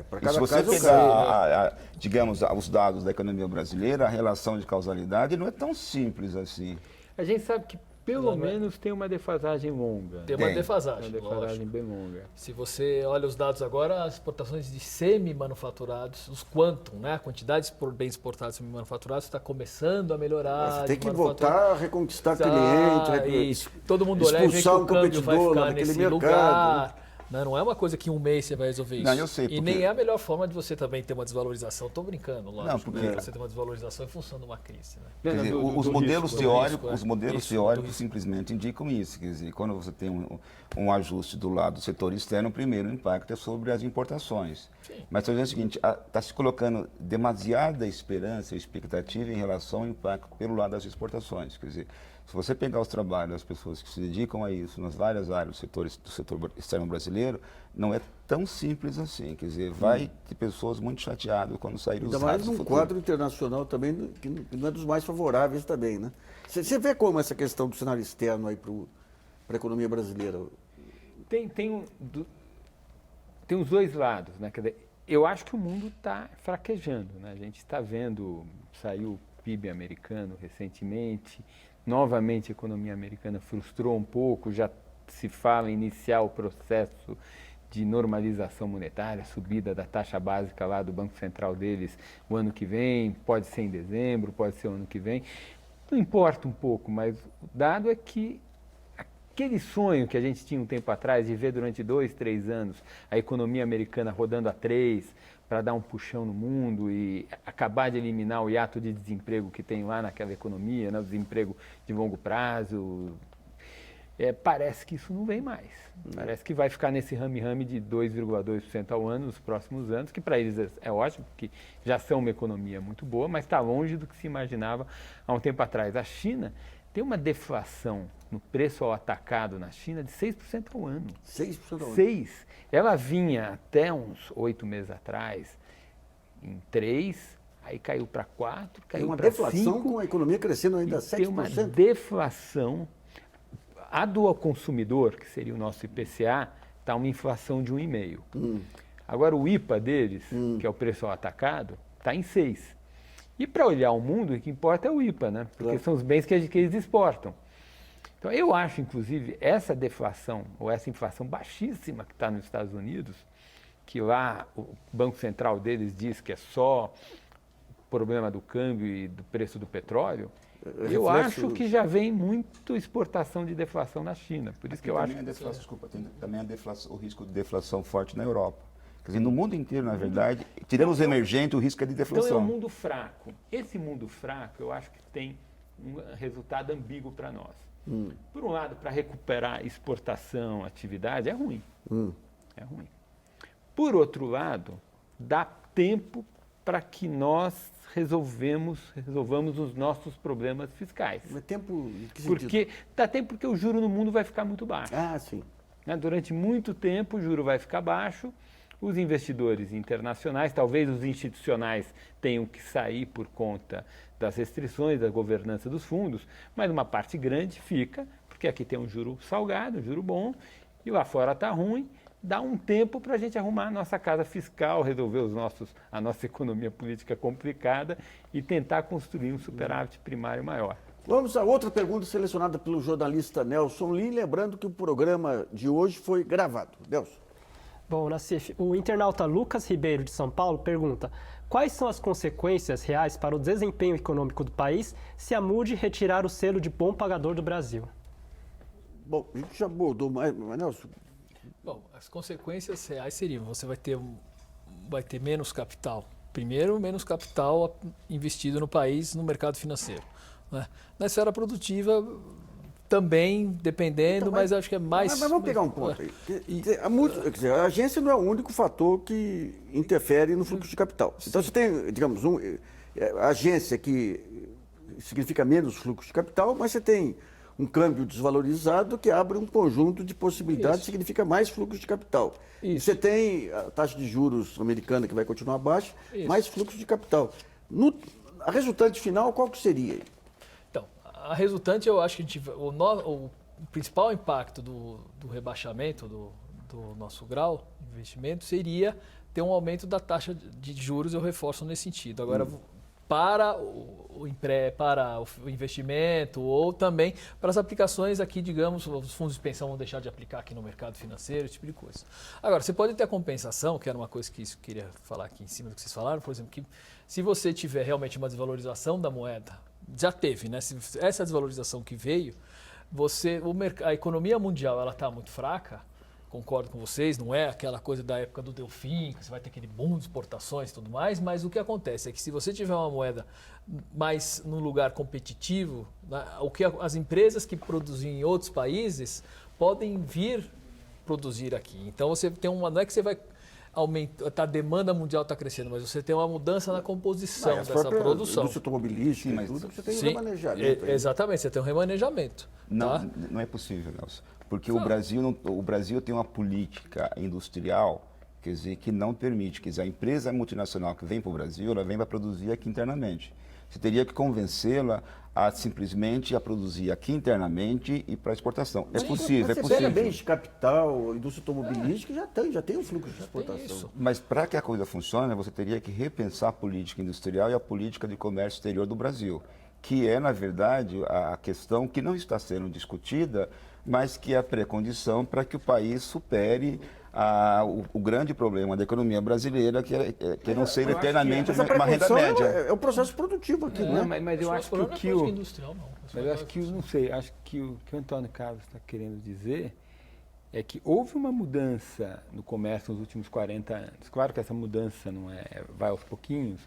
[SPEAKER 1] Para
[SPEAKER 4] E se
[SPEAKER 1] cada
[SPEAKER 4] você
[SPEAKER 1] caso é um
[SPEAKER 4] pegar,
[SPEAKER 1] caso.
[SPEAKER 4] digamos, os dados da economia brasileira, a relação de causalidade não é tão simples assim.
[SPEAKER 2] A gente sabe que pelo menos tem uma defasagem longa.
[SPEAKER 3] Tem uma
[SPEAKER 4] Tem.
[SPEAKER 3] defasagem,
[SPEAKER 2] Uma defasagem
[SPEAKER 3] lógico.
[SPEAKER 2] bem longa.
[SPEAKER 3] Se você olha os dados agora, as exportações de semi-manufaturados, os quantum, né? A quantidade por bens exportados semi-manufaturados está começando a melhorar.
[SPEAKER 1] Você tem
[SPEAKER 3] de
[SPEAKER 1] que
[SPEAKER 3] manufatura.
[SPEAKER 1] voltar a reconquistar cliente,
[SPEAKER 3] Isso. Todo mundo olhar e ver que
[SPEAKER 1] expulsar
[SPEAKER 3] o
[SPEAKER 1] um
[SPEAKER 3] câmbio vai
[SPEAKER 1] competidor lá
[SPEAKER 3] ficar
[SPEAKER 1] daquele
[SPEAKER 3] nesse
[SPEAKER 1] mercado.
[SPEAKER 3] lugar. Né? Não é uma coisa que em um mês você vai resolver isso.
[SPEAKER 4] Não, eu sei,
[SPEAKER 3] E
[SPEAKER 4] porque-
[SPEAKER 3] nem é a melhor forma de você também ter uma desvalorização. Estou brincando, lógico.
[SPEAKER 4] Não, porque-
[SPEAKER 3] né? Você ter uma desvalorização em função de uma crise. Né?
[SPEAKER 4] Quer dizer,
[SPEAKER 2] Do-
[SPEAKER 4] os
[SPEAKER 2] do
[SPEAKER 4] modelos
[SPEAKER 2] risco,
[SPEAKER 4] teóricos,
[SPEAKER 3] risco, é.
[SPEAKER 4] os modelos
[SPEAKER 3] Isso,
[SPEAKER 4] teóricos
[SPEAKER 3] do risco.
[SPEAKER 4] simplesmente indicam isso. Quer dizer, quando você tem um ajuste do lado do setor externo, o primeiro impacto é sobre as importações.
[SPEAKER 3] Sim.
[SPEAKER 4] Mas estou dizendo o seguinte, está se colocando demasiada esperança e expectativa em relação ao impacto pelo lado das exportações. Quer dizer, se você pegar os trabalhos das pessoas que se dedicam a isso nas várias áreas do setor externo brasileiro, não é tão simples assim. Quer dizer, vai ter pessoas muito chateadas quando saírem os
[SPEAKER 1] Ainda mais
[SPEAKER 4] dados do
[SPEAKER 1] num
[SPEAKER 4] futuro.
[SPEAKER 1] quadro internacional também, que não é dos mais favoráveis também, né? Você vê como essa questão do cenário externo aí para a economia brasileira?
[SPEAKER 2] Tem os dois lados, né? Quer dizer, eu acho que o mundo está fraquejando, né? A gente está vendo, saiu o PIB americano recentemente, novamente a economia americana frustrou um pouco, já se fala em iniciar o processo de normalização monetária, subida da taxa básica lá do Banco Central deles o ano que vem, pode ser em dezembro, pode ser o ano que vem. Não importa um pouco, mas o dado é que aquele sonho que a gente tinha um tempo atrás de ver durante 2, 3 anos a economia americana rodando a 3 para dar um puxão no mundo e acabar de eliminar o hiato de desemprego que tem lá naquela economia, né, o desemprego de longo prazo, parece que isso não vem mais. Parece que vai ficar nesse rame-rame de 2,2% ao ano nos próximos anos, que para eles é ótimo, porque já são uma economia muito boa, mas está longe do que se imaginava há um tempo atrás. A China tem uma deflação no preço ao atacado na China de 6% ao ano.
[SPEAKER 1] 6% ao ano.
[SPEAKER 2] 6. Ela vinha até uns 8 meses atrás em 3, aí caiu para 4,
[SPEAKER 1] Tem
[SPEAKER 2] caiu
[SPEAKER 1] uma
[SPEAKER 2] para
[SPEAKER 1] deflação
[SPEAKER 2] 5.
[SPEAKER 1] com a economia crescendo ainda
[SPEAKER 2] E tem uma
[SPEAKER 1] 7%.
[SPEAKER 2] deflação. A do ao consumidor, que seria o nosso IPCA, está uma inflação de 1,5%. Agora o IPA deles, que é o preço ao atacado, está em 6%. E para olhar o mundo, o que importa é o IPA, né? Porque
[SPEAKER 1] Claro.
[SPEAKER 2] são os bens que eles exportam. Então eu acho, inclusive, essa deflação, ou essa inflação baixíssima que está nos Estados Unidos, que lá o Banco Central deles diz que é só problema do câmbio e do preço do petróleo, eu
[SPEAKER 1] reflexo-
[SPEAKER 2] acho que já vem muito exportação de deflação na China. Por isso que eu acho
[SPEAKER 4] Também a deflação, desculpa, tem também o risco de deflação forte na Europa. Quer dizer, no mundo inteiro, na verdade, tirando os emergentes, o risco é de
[SPEAKER 2] Então
[SPEAKER 4] deflação.
[SPEAKER 2] é um mundo fraco. Esse mundo fraco, eu acho que tem um resultado ambíguo para nós. Por um lado, para recuperar exportação, atividade, é ruim. É ruim. Por outro lado, dá tempo para que nós resolvamos os nossos problemas fiscais.
[SPEAKER 1] Mas tempo em que sentido?
[SPEAKER 2] Porque dá tempo porque o juro no mundo vai ficar muito baixo.
[SPEAKER 1] Ah, sim.
[SPEAKER 2] Né? Durante muito tempo o juro vai ficar baixo, os investidores internacionais, talvez os institucionais tenham que sair por conta das restrições da governança dos fundos, mas uma parte grande fica, porque aqui tem um juro salgado, um juro bom, e lá fora está ruim, dá um tempo para a gente arrumar a nossa casa fiscal, resolver a nossa economia política complicada e tentar construir um superávit primário maior.
[SPEAKER 1] Vamos a outra pergunta selecionada pelo jornalista Nelson Lee, lembrando que o programa de hoje foi gravado. Nelson.
[SPEAKER 5] Bom, Nassif, o internauta Lucas Ribeiro de São Paulo pergunta: quais são as consequências reais para o desempenho econômico do país se a Moody retirar o selo de bom pagador do Brasil?
[SPEAKER 1] Bom, a gente já abordou mais, mas Nelson,
[SPEAKER 3] Bom, as consequências reais seriam: você vai ter menos capital. Primeiro, menos capital investido no país, no mercado financeiro. Né? Na esfera produtiva, também, dependendo,
[SPEAKER 1] Então,
[SPEAKER 3] mas acho que é mais...
[SPEAKER 1] Mas vamos pegar um ponto aí. Quer dizer, a agência não é o único fator que interfere no fluxo de capital. Então você tem, digamos, a agência que significa menos fluxo de capital, mas você tem um câmbio desvalorizado que abre um conjunto de possibilidades, significa mais fluxo de capital. E você tem a taxa de juros americana que vai continuar baixa, mais fluxo de capital. A resultante final, qual que seria?
[SPEAKER 3] Então, a resultante, eu acho que o principal impacto do rebaixamento do nosso grau de investimento seria ter um aumento da taxa de juros, eu reforço nesse sentido. Agora, para o investimento ou também para as aplicações aqui, digamos, os fundos de pensão vão deixar de aplicar aqui no mercado financeiro, esse tipo de coisa. Agora, você pode ter a compensação, que era uma coisa que eu queria falar aqui em cima do que vocês falaram, por exemplo, que se você tiver realmente uma desvalorização da moeda, já teve, né? Essa desvalorização que veio, a economia mundial ela está muito fraca, concordo com vocês, não é aquela coisa da época do Delfim, que você vai ter aquele boom de exportações e tudo mais, mas o que acontece é que se você tiver uma moeda mais num lugar competitivo, né, o que as empresas que produzem em outros países podem vir produzir aqui. Então você tem não é que você vai aumentar, a demanda mundial está crescendo, mas você tem uma mudança na composição dessa produção.
[SPEAKER 1] Indústria automobilística, mas tudo, você tem um remanejamento.
[SPEAKER 3] Exatamente, você tem um remanejamento.
[SPEAKER 4] Não,
[SPEAKER 3] tá?
[SPEAKER 4] não é possível, Nelson. Porque o Brasil tem uma política industrial, quer dizer, que não permite, quer dizer, a empresa multinacional que vem para o Brasil, ela vem para produzir aqui internamente. Você teria que convencê-la a simplesmente a produzir aqui internamente e para exportação. É possível, é possível.
[SPEAKER 1] Você pega bens de capital, indústria automobilística, já tem um fluxo de exportação.
[SPEAKER 4] Mas para que a coisa funcione, você teria que repensar a política industrial e a política de comércio exterior do Brasil, que é, na verdade, a questão que não está sendo discutida, mas que é a pré-condição para que o país supere o grande problema da economia brasileira, que é não ser eternamente uma renda média.
[SPEAKER 1] É o processo produtivo aqui, né?
[SPEAKER 2] Mas eu acho que não sei, acho que o que o Antônio Carlos está querendo dizer é que houve uma mudança no comércio nos últimos 40 anos. Claro que essa mudança não vai aos pouquinhos,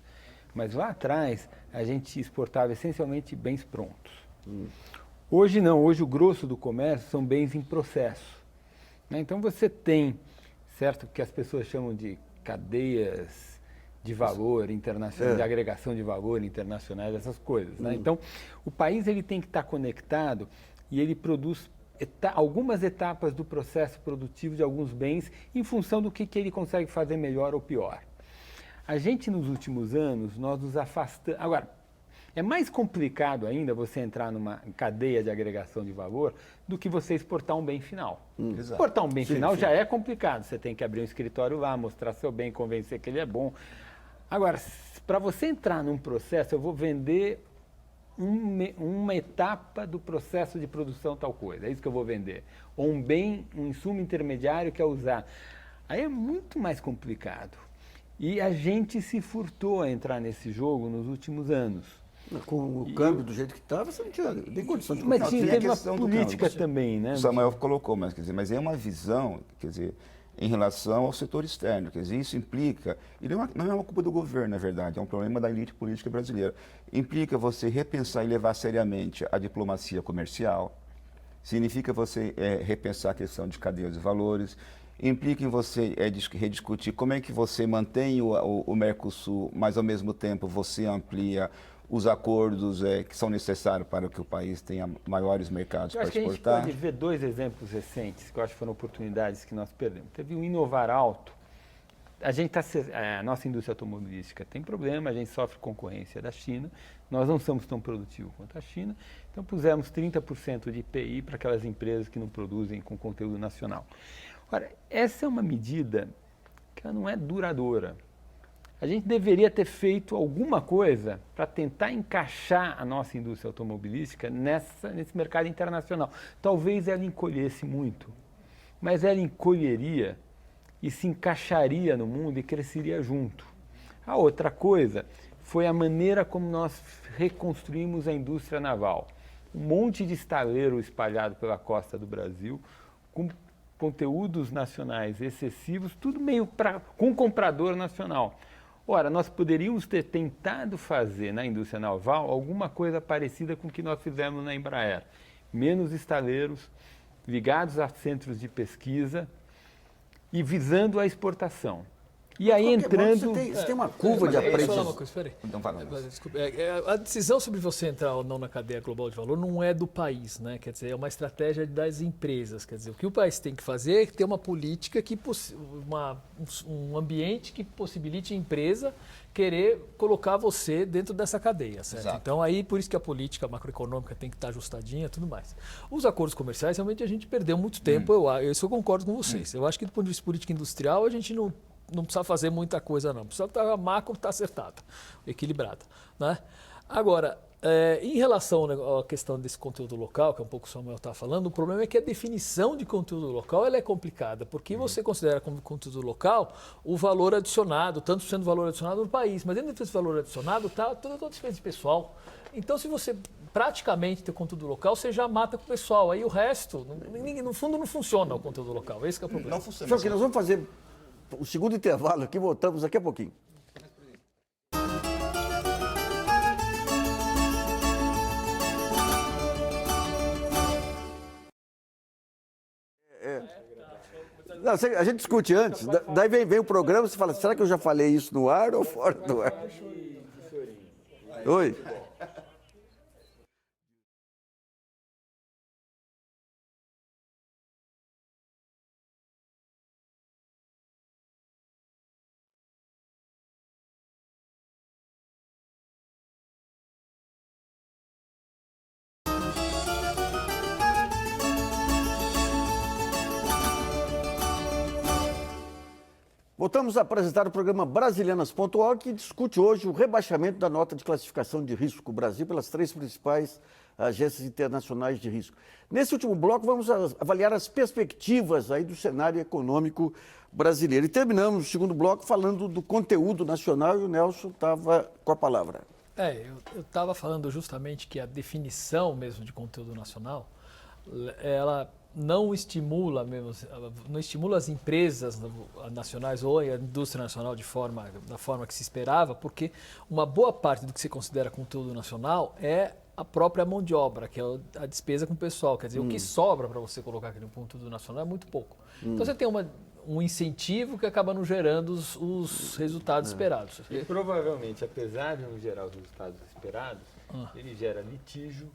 [SPEAKER 2] mas lá atrás a gente exportava essencialmente bens prontos. Hoje não, hoje o grosso do comércio são bens em processo. Né? Então você tem, certo, que as pessoas chamam de cadeias de valor internacional, de agregação de valor internacionais, essas coisas. Né? Então o país ele tem que estar conectado e ele produz algumas etapas do processo produtivo de alguns bens em função do que ele consegue fazer melhor ou pior. A gente nos últimos anos, nós nos afastamos... Agora, é mais complicado ainda você entrar numa cadeia de agregação de valor do que você exportar um bem final. Exportar um bem final já é complicado. Você tem que abrir um escritório lá, mostrar seu bem, convencer que ele é bom. Agora, para você entrar num processo, eu vou vender uma etapa do processo de produção tal coisa. É isso que eu vou vender. Ou um bem, um insumo intermediário que é usar. Aí é muito mais complicado. E a gente se furtou a entrar nesse jogo nos últimos anos.
[SPEAKER 1] Com o câmbio do jeito que estava, você não tinha nem condição de
[SPEAKER 2] comprar.
[SPEAKER 1] Mas
[SPEAKER 2] teve uma política também, né?
[SPEAKER 4] O Samuel colocou, mas, quer dizer, mas é uma visão, quer dizer, em relação ao setor externo. Quer dizer, isso implica, e não é uma culpa do governo, na verdade, é um problema da elite política brasileira. Implica você repensar e levar seriamente a diplomacia comercial, significa você repensar a questão de cadeias de valores, implica em você rediscutir como é que você mantém o Mercosul, mas ao mesmo tempo você amplia os acordos que são necessários para que o país tenha maiores mercados para exportar.
[SPEAKER 2] Eu acho que a gente pode ver dois exemplos recentes, que eu acho que foram oportunidades que nós perdemos. Teve o Inovar Alto. A nossa indústria automobilística tem problema, a gente sofre concorrência da China, nós não somos tão produtivos quanto a China, então pusemos 30% de IPI para aquelas empresas que não produzem com conteúdo nacional. Ora, essa é uma medida que ela não é duradoura. A gente deveria ter feito alguma coisa para tentar encaixar a nossa indústria automobilística nesse mercado internacional. Talvez ela encolhesse muito, mas ela encolheria e se encaixaria no mundo e cresceria junto. A outra coisa foi a maneira como nós reconstruímos a indústria naval. Um monte de estaleiro espalhado pela costa do Brasil, com conteúdos nacionais excessivos, tudo meio com comprador nacional. Ora, nós poderíamos ter tentado fazer na indústria naval alguma coisa parecida com o que nós fizemos na Embraer. Menos estaleiros, ligados a centros de pesquisa e visando a exportação. E aí
[SPEAKER 1] De qualquer modo,
[SPEAKER 2] entrando...
[SPEAKER 1] Você tem uma curva de
[SPEAKER 3] Deixa eu falar
[SPEAKER 1] aprendizagem.
[SPEAKER 3] uma coisa, espera aí.
[SPEAKER 4] Então, fala.
[SPEAKER 3] Desculpa, a decisão sobre você entrar ou não na cadeia global de valor não é do país, né? Quer dizer, é uma estratégia das empresas. Quer dizer, o que o país tem que fazer é ter uma política um ambiente que possibilite a empresa querer colocar você dentro dessa cadeia, certo?
[SPEAKER 4] Exato.
[SPEAKER 3] Então aí por isso que a política macroeconômica tem que estar ajustadinha e tudo mais. Os acordos comerciais realmente a gente perdeu muito tempo, isso eu concordo com vocês. Eu acho que do ponto de vista política industrial a gente não precisa fazer muita coisa, não. Precisa estar a macro está acertada, equilibrada, né? Agora, em relação à questão desse conteúdo local, que é um pouco o Samuel está falando, o problema é que a definição de conteúdo local ela é complicada, porque você considera como conteúdo local o valor adicionado, tanto sendo valor adicionado no país, mas dentro desse valor adicionado está toda a despesa de pessoal. Então, se você praticamente tem conteúdo local, você já mata com o pessoal. Aí o resto, no fundo, não funciona o conteúdo local. Esse que é o problema.
[SPEAKER 4] Não funciona.
[SPEAKER 1] Joaquim, nós vamos fazer o segundo intervalo aqui, voltamos daqui a pouquinho. Não, a gente discute antes, daí vem o programa, você fala, será que eu já falei isso no ar ou fora do ar? Oi. Voltamos a apresentar o programa Brasilianas.org, que discute hoje o rebaixamento da nota de classificação de risco Brasil pelas 3 principais agências internacionais de risco. Nesse último bloco, vamos avaliar as perspectivas aí do cenário econômico brasileiro. E terminamos o segundo bloco falando do conteúdo nacional e o Nelson estava com a palavra.
[SPEAKER 3] Eu estava falando justamente que a definição mesmo de conteúdo nacional, ela não estimula as empresas nacionais ou a indústria nacional da forma que se esperava, porque uma boa parte do que se considera conteúdo nacional é a própria mão de obra, que é a despesa com o pessoal. Quer dizer, o que sobra para você colocar aqui no conteúdo nacional é muito pouco. Então você tem um incentivo que acaba não gerando os resultados esperados.
[SPEAKER 2] E provavelmente, apesar de não gerar os resultados esperados, ele gera litígio,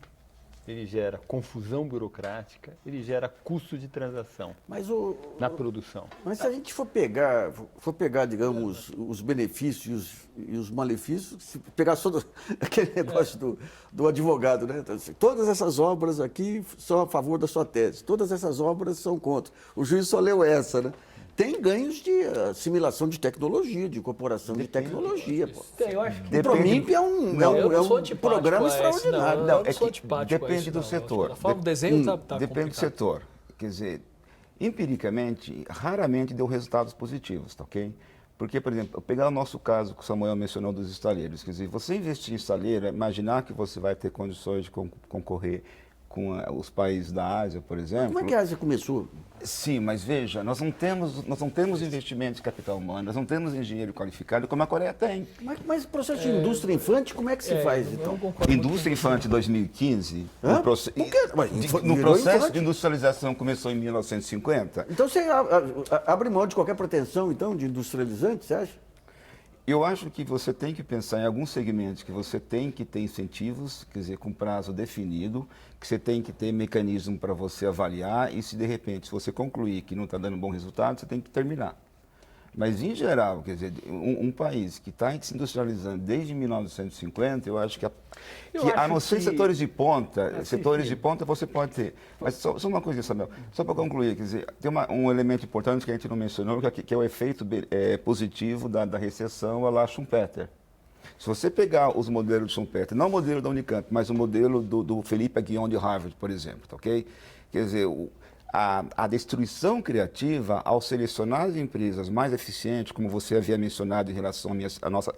[SPEAKER 2] ele gera confusão burocrática, ele gera custo de transação na produção.
[SPEAKER 1] Mas se a gente for pegar, digamos, os benefícios e os malefícios, se pegar só aquele negócio do advogado, né? Então, assim, todas essas obras aqui são a favor da sua tese, todas essas obras são contra. O juiz só leu essa, né? Tem ganhos de assimilação de tecnologia, de incorporação de tecnologia. Pô.
[SPEAKER 3] Eu acho que
[SPEAKER 1] O Promimp é um programa extraordinário.
[SPEAKER 4] Depende do setor.
[SPEAKER 3] A forma do desenho está
[SPEAKER 4] Depende do setor. Quer dizer, empiricamente, raramente deu resultados positivos, tá ok? Porque, por exemplo, pegar o nosso caso que o Samuel mencionou dos estaleiros, quer dizer, você investir em estaleiro, imaginar que você vai ter condições de concorrer com os países da Ásia, por exemplo.
[SPEAKER 1] Como é que a Ásia começou?
[SPEAKER 4] Sim, mas veja, nós não temos investimento de capital humano, nós não temos engenheiro qualificado como a Coreia tem.
[SPEAKER 1] Mas o processo de indústria infante, como é que se faz, então?
[SPEAKER 4] Indústria infante 2015,
[SPEAKER 1] Hã?
[SPEAKER 4] no processo de industrialização começou em 1950.
[SPEAKER 1] Então você abre mão de qualquer pretensão, então, de industrializante, você acha?
[SPEAKER 4] Eu acho que você tem que pensar em alguns segmentos que você tem que ter incentivos, quer dizer, com prazo definido, que você tem que ter mecanismo para você avaliar e se de repente, se você concluir que não está dando bom resultado, você tem que terminar. Mas, em geral, quer dizer, um país que está se industrializando desde 1950, eu acho que a não ser setores de ponta, você pode ter. Mas só uma coisa, Samuel, só para concluir, quer dizer, tem um elemento importante que a gente não mencionou, que é o efeito positivo da recessão à la Schumpeter. Se você pegar os modelos de Schumpeter, não o modelo da Unicamp, mas o modelo do Felipe Aguillon de Harvard, por exemplo, tá ok? Quer dizer, a destruição criativa, ao selecionar as empresas mais eficientes, como você havia mencionado em relação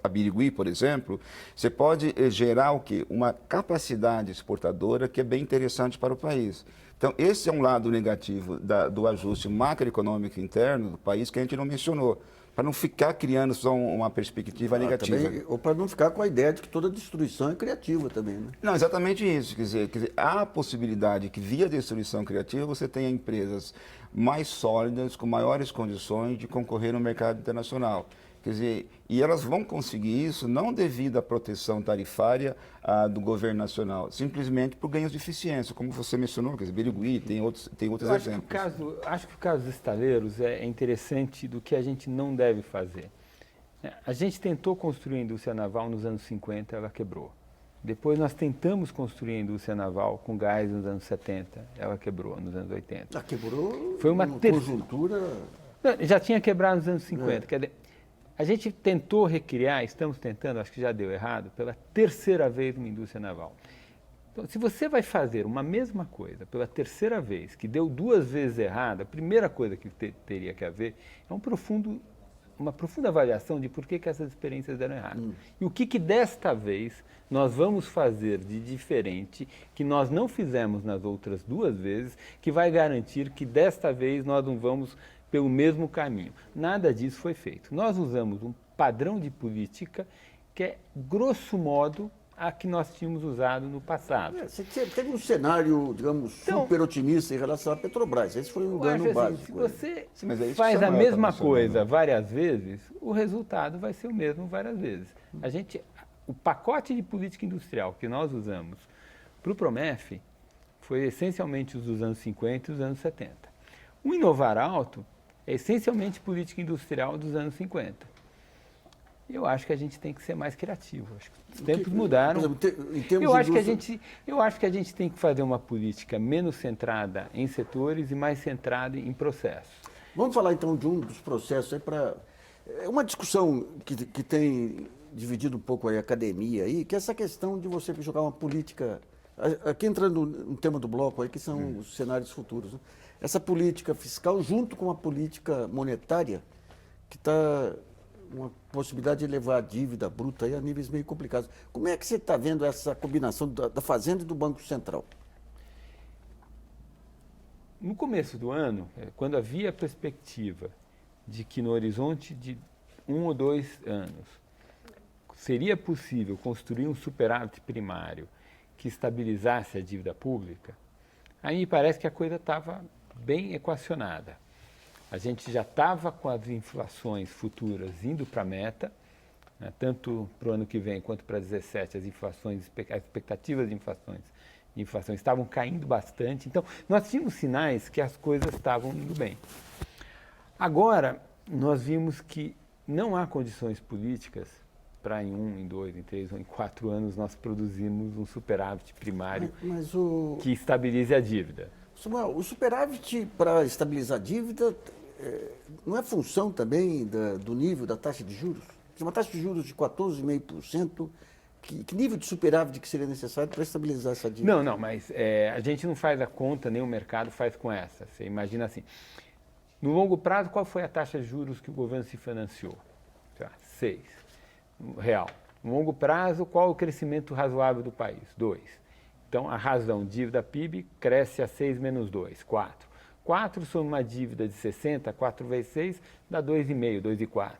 [SPEAKER 4] a Birigui, por exemplo, você pode gerar o quê? Uma capacidade exportadora que é bem interessante para o país. Então, esse é um lado negativo do ajuste macroeconômico interno do país que a gente não mencionou, para não ficar criando só uma perspectiva negativa.
[SPEAKER 1] Também, ou para não ficar com a ideia de que toda destruição é criativa também, né?
[SPEAKER 4] Não, exatamente isso. Quer dizer, há a possibilidade que via destruição criativa você tenha empresas mais sólidas, com maiores condições de concorrer no mercado internacional. Quer dizer, e elas vão conseguir isso não devido à proteção tarifária do governo nacional, simplesmente por ganhos de eficiência, como você mencionou, quer dizer, Birigui, tem outros
[SPEAKER 2] Eu acho
[SPEAKER 4] exemplos.
[SPEAKER 2] acho que o caso dos estaleiros é interessante do que a gente não deve fazer. A gente tentou construir a indústria naval nos anos 50, ela quebrou. Depois nós tentamos construir a indústria naval com gás nos anos 70, ela quebrou nos anos 80.
[SPEAKER 1] Quebrou.
[SPEAKER 2] Foi uma
[SPEAKER 1] conjuntura.
[SPEAKER 2] Não, já tinha quebrado nos anos 50. Quer dizer, a gente tentou recriar, estamos tentando, acho que já deu errado, pela terceira vez uma indústria naval. Então, se você vai fazer uma mesma coisa pela terceira vez, que deu 2 vezes errado, a primeira coisa que teria que haver é uma profunda avaliação de por que essas experiências deram errado. E o que desta vez nós vamos fazer de diferente, que nós não fizemos nas outras 2 vezes, que vai garantir que desta vez nós não vamos pelo mesmo caminho. Nada disso foi feito. Nós usamos um padrão de política que é, grosso modo, a que nós tínhamos usado no passado.
[SPEAKER 1] Você teve um cenário, digamos, super otimista em relação à Petrobras. Esse foi um dano básico.
[SPEAKER 2] Se você
[SPEAKER 4] mas é isso que
[SPEAKER 2] faz
[SPEAKER 4] o
[SPEAKER 2] a
[SPEAKER 4] Samuel
[SPEAKER 2] mesma
[SPEAKER 4] tá mencionando.
[SPEAKER 2] coisa várias vezes, o resultado vai ser o mesmo várias vezes. O pacote de política industrial que nós usamos para o Promef foi essencialmente os dos anos 50 e os anos 70. O Inovar Alto é essencialmente política industrial dos anos 50. Eu acho que a gente tem que ser mais criativo. Acho que os tempos mudaram.
[SPEAKER 1] Por exemplo, em termos
[SPEAKER 2] Eu acho que a gente tem que fazer uma política menos centrada em setores e mais centrada em processos.
[SPEAKER 1] Vamos falar então de um dos processos aí para. É uma discussão que tem dividido um pouco a academia aí, que é essa questão de você jogar uma política. Aqui entrando no tema do bloco aí, que são os cenários futuros. Né? Essa política fiscal junto com a política monetária, que está uma possibilidade de levar a dívida bruta aí a níveis meio complicados. Como é que você está vendo essa combinação da Fazenda e do Banco Central?
[SPEAKER 2] No começo do ano, quando havia a perspectiva de que no horizonte de 1 ou 2 anos seria possível construir um superávit primário que estabilizasse a dívida pública, aí me parece que a coisa estava bem equacionada. A gente já estava com as inflações futuras indo para a meta, né, tanto para o ano que vem quanto para 2017, as expectativas de inflação estavam caindo bastante. Então, nós tínhamos sinais que as coisas estavam indo bem. Agora, nós vimos que não há condições políticas para em 1, em 2, em 3 ou em 4 anos nós produzirmos um superávit primário que estabilize a dívida.
[SPEAKER 1] Samuel, o superávit para estabilizar a dívida não é função também do nível da taxa de juros? Se uma taxa de juros de 14,5%, que nível de superávit que seria necessário para estabilizar essa dívida?
[SPEAKER 2] Não, mas a gente não faz a conta, nem o mercado faz com essa. Você imagina assim, no longo prazo, qual foi a taxa de juros que o governo se financiou? 6 real. No longo prazo, qual o crescimento razoável do país? 2. Então, a razão dívida PIB cresce a 6 menos 2, 4. 4 sobre uma dívida de 60, 4 vezes 6, dá 2,5, 2,4.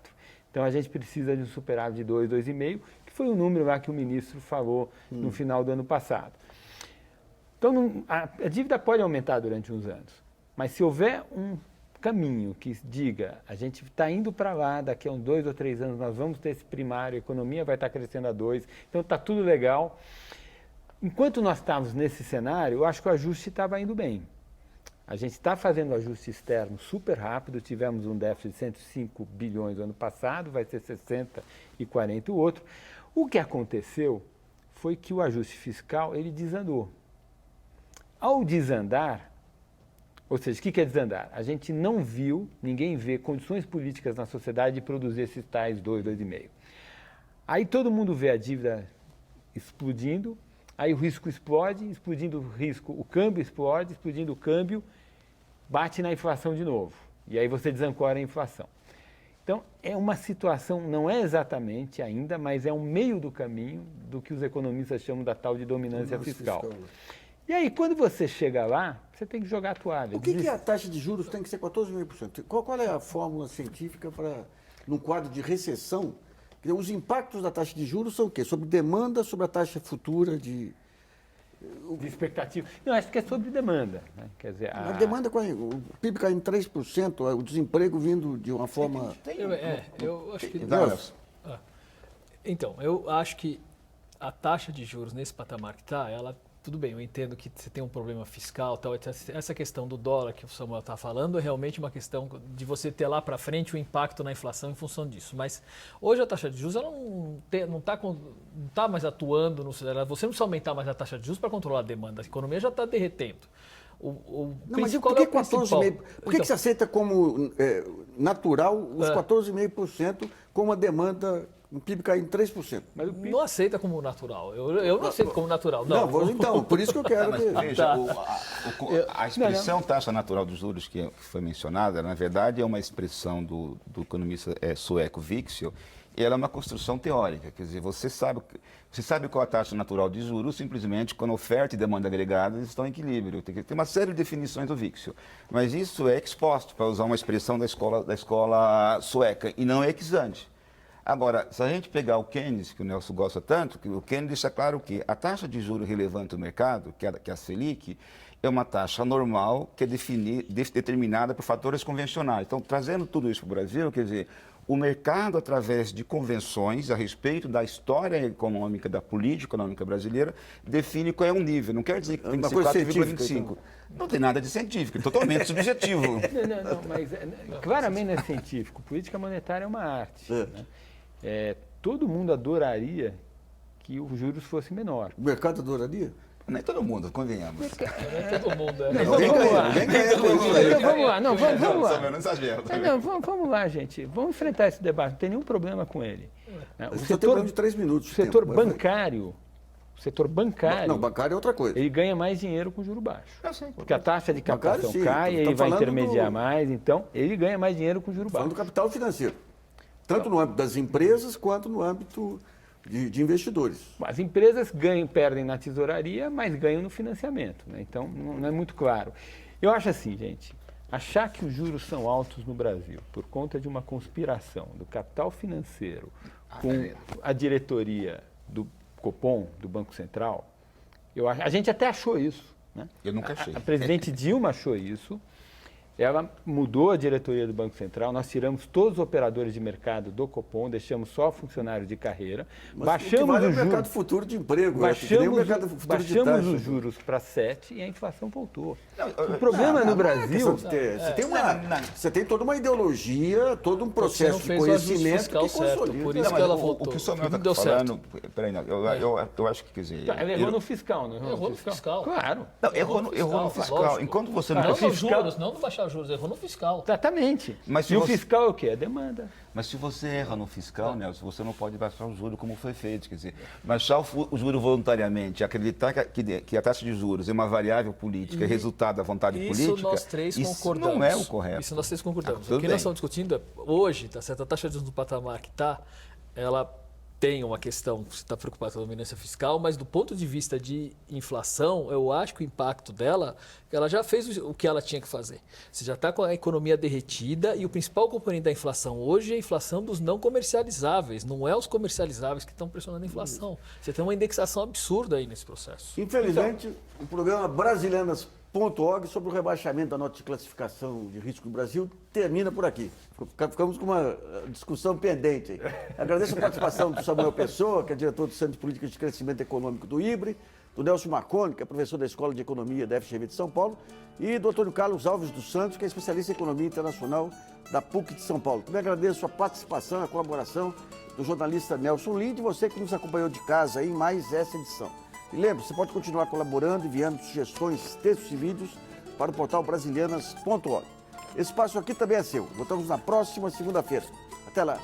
[SPEAKER 2] Então, a gente precisa de um superávit de 2, 2,5, que foi o número lá que o ministro falou no final do ano passado. Então, a dívida pode aumentar durante uns anos, mas se houver um caminho que diga, a gente está indo para lá, daqui a uns 2 ou 3 anos nós vamos ter esse primário, a economia vai estar crescendo a 2, então está tudo legal. Enquanto nós estávamos nesse cenário, eu acho que o ajuste estava indo bem. A gente está fazendo ajuste externo super rápido, tivemos um déficit de 105 bilhões no ano passado, vai ser 60 e 40 o outro. O que aconteceu foi que o ajuste fiscal ele desandou. Ao desandar, ou seja, o que é desandar? A gente não viu, ninguém vê condições políticas na sociedade de produzir esses tais 2, 2,5. Aí todo mundo vê a dívida explodindo, aí o risco explode, explodindo o risco, o câmbio explode, explodindo o câmbio, bate na inflação de novo. E aí você desancora a inflação. Então, é uma situação, não é exatamente ainda, mas é um meio do caminho do que os economistas chamam da tal de dominância fiscal. E aí, quando você chega lá, você tem que jogar a toalha.
[SPEAKER 1] O que a taxa de juros tem que ser 14,5%? Qual é a fórmula científica para, num quadro de recessão, os impactos da taxa de juros são o quê? Sobre demanda, sobre a taxa futura de
[SPEAKER 2] de expectativa. Não, acho que é sobre demanda. Né? Quer dizer,
[SPEAKER 1] A demanda, o PIB caindo em 3%, o desemprego vindo de uma forma...
[SPEAKER 3] Eu acho que...
[SPEAKER 4] Nelson.
[SPEAKER 3] Então, eu acho que a taxa de juros nesse patamar que está, ela, tudo bem, eu entendo que você tem um problema fiscal, tal, essa questão do dólar que o Samuel está falando é realmente uma questão de você ter lá para frente o impacto na inflação em função disso. Mas hoje a taxa de juros ela não está mais atuando, você não precisa aumentar mais a taxa de juros para controlar a demanda, a economia já está derretendo.
[SPEAKER 1] Não, mas por que 14,5%? Por que você aceita como natural os 14,5% com uma demanda... O PIB cai em 3%.
[SPEAKER 3] Mas o PIB não aceita como natural. Eu não aceito como natural. Não,
[SPEAKER 1] então, por isso que eu quero...
[SPEAKER 4] Veja, a expressão taxa natural dos juros que foi mencionada, na verdade, é uma expressão do economista sueco Wikström, e ela é uma construção teórica. Quer dizer, você sabe qual é a taxa natural de juros simplesmente quando oferta e demanda agregadas estão em equilíbrio. Tem uma série de definições do Wikström. Mas isso é exposto, para usar uma expressão da escola sueca, e não é ex ante. Agora, se a gente pegar o Keynes, que o Nelson gosta tanto, o Keynes deixa claro que a taxa de juros relevante do mercado, que é a Selic, é uma taxa normal que é determinada por fatores convencionais. Então, trazendo tudo isso para o Brasil, quer dizer, o mercado, através de convenções a respeito da história econômica, da política econômica brasileira, define qual é o nível. Não quer dizer que tem que ser 4,25. Então. Não tem nada de científico, é totalmente subjetivo.
[SPEAKER 2] Não, mas claramente não é científico. Política monetária é uma arte. Né? Todo mundo adoraria que os juros fossem menor.
[SPEAKER 1] O mercado adoraria?
[SPEAKER 4] Nem todo mundo, convenhamos.
[SPEAKER 3] Não é todo mundo.
[SPEAKER 2] Vamos lá. Não, vamos lá.
[SPEAKER 4] Não exagero.
[SPEAKER 2] Vamos lá, gente. Vamos enfrentar esse debate. Não tem nenhum problema com ele.
[SPEAKER 1] O setor de 3 minutos.
[SPEAKER 2] O setor bancário.
[SPEAKER 1] Não, bancário é outra coisa.
[SPEAKER 2] Ele ganha mais dinheiro com juro baixo. Porque a taxa de
[SPEAKER 1] bancário,
[SPEAKER 2] captação cai, ele vai intermediar mais, então ele ganha mais dinheiro com juro baixo.
[SPEAKER 1] Falando do capital financeiro. Tanto no âmbito das empresas quanto no âmbito de investidores.
[SPEAKER 2] As empresas perdem na tesouraria, mas ganham no financiamento. Né? Então, não é muito claro. Eu acho assim, gente, achar que os juros são altos no Brasil por conta de uma conspiração do capital financeiro com a diretoria do Copom, do Banco Central, a gente até achou isso. Né?
[SPEAKER 4] Eu nunca achei.
[SPEAKER 2] A presidente Dilma achou isso. Ela mudou a diretoria do Banco Central, nós tiramos todos os operadores de mercado do Copom, deixamos só funcionários de carreira, baixamos os
[SPEAKER 1] mercado futuro de emprego,
[SPEAKER 2] baixamos os juros para 7 e a inflação voltou. O problema no Brasil...
[SPEAKER 1] Você tem toda uma ideologia, todo um processo de conhecimento que consolida.
[SPEAKER 3] Por isso que ela voltou.
[SPEAKER 4] O que o Samuel está falando... Peraí, eu acho que, quer dizer...
[SPEAKER 2] Ela errou no fiscal, não
[SPEAKER 3] errou no fiscal?
[SPEAKER 2] Claro.
[SPEAKER 4] Não, errou no fiscal. Enquanto você não...
[SPEAKER 3] Não nos juros, não baixar os juros, errou no fiscal.
[SPEAKER 2] Exatamente.
[SPEAKER 4] E
[SPEAKER 2] o fiscal é o quê? É demanda.
[SPEAKER 4] Mas se você erra no fiscal, Nelson, você não pode baixar o juro como foi feito. Quer dizer, baixar o juro voluntariamente, acreditar que a taxa de juros é uma variável política, é resultado da vontade política...
[SPEAKER 3] Isso nós três concordamos.
[SPEAKER 4] Isso não é o correto.
[SPEAKER 3] Isso nós três concordamos. O que nós estamos discutindo é, hoje, tá certo? A taxa de juros no patamar que está, ela tem uma questão, você está preocupado com a dominância fiscal, mas do ponto de vista de inflação, eu acho que o impacto dela, ela já fez o que ela tinha que fazer. Você já está com a economia derretida e o principal componente da inflação hoje é a inflação dos não comercializáveis, não é os comercializáveis que estão pressionando a inflação. Você tem uma indexação absurda aí nesse processo.
[SPEAKER 1] Infelizmente, o programa Brasilianas.org sobre o rebaixamento da nota de classificação de risco do Brasil termina por aqui. Ficamos com uma discussão pendente aí. Agradeço a participação do Samuel Pessoa, que é diretor do Centro de Políticas de Crescimento Econômico do IBRE, do Nelson Marconi, que é professor da Escola de Economia da FGV de São Paulo, e do Antônio Carlos Alves dos Santos, que é especialista em Economia Internacional da PUC de São Paulo. Também agradeço a participação, a colaboração do jornalista Nelson Linde e você que nos acompanhou de casa aí em mais essa edição. E lembre, você pode continuar colaborando, enviando sugestões, textos e vídeos para o portal brasilianas.org. Esse espaço aqui também é seu. Voltamos na próxima segunda-feira. Até lá.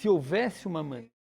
[SPEAKER 2] Se houvesse uma maneira...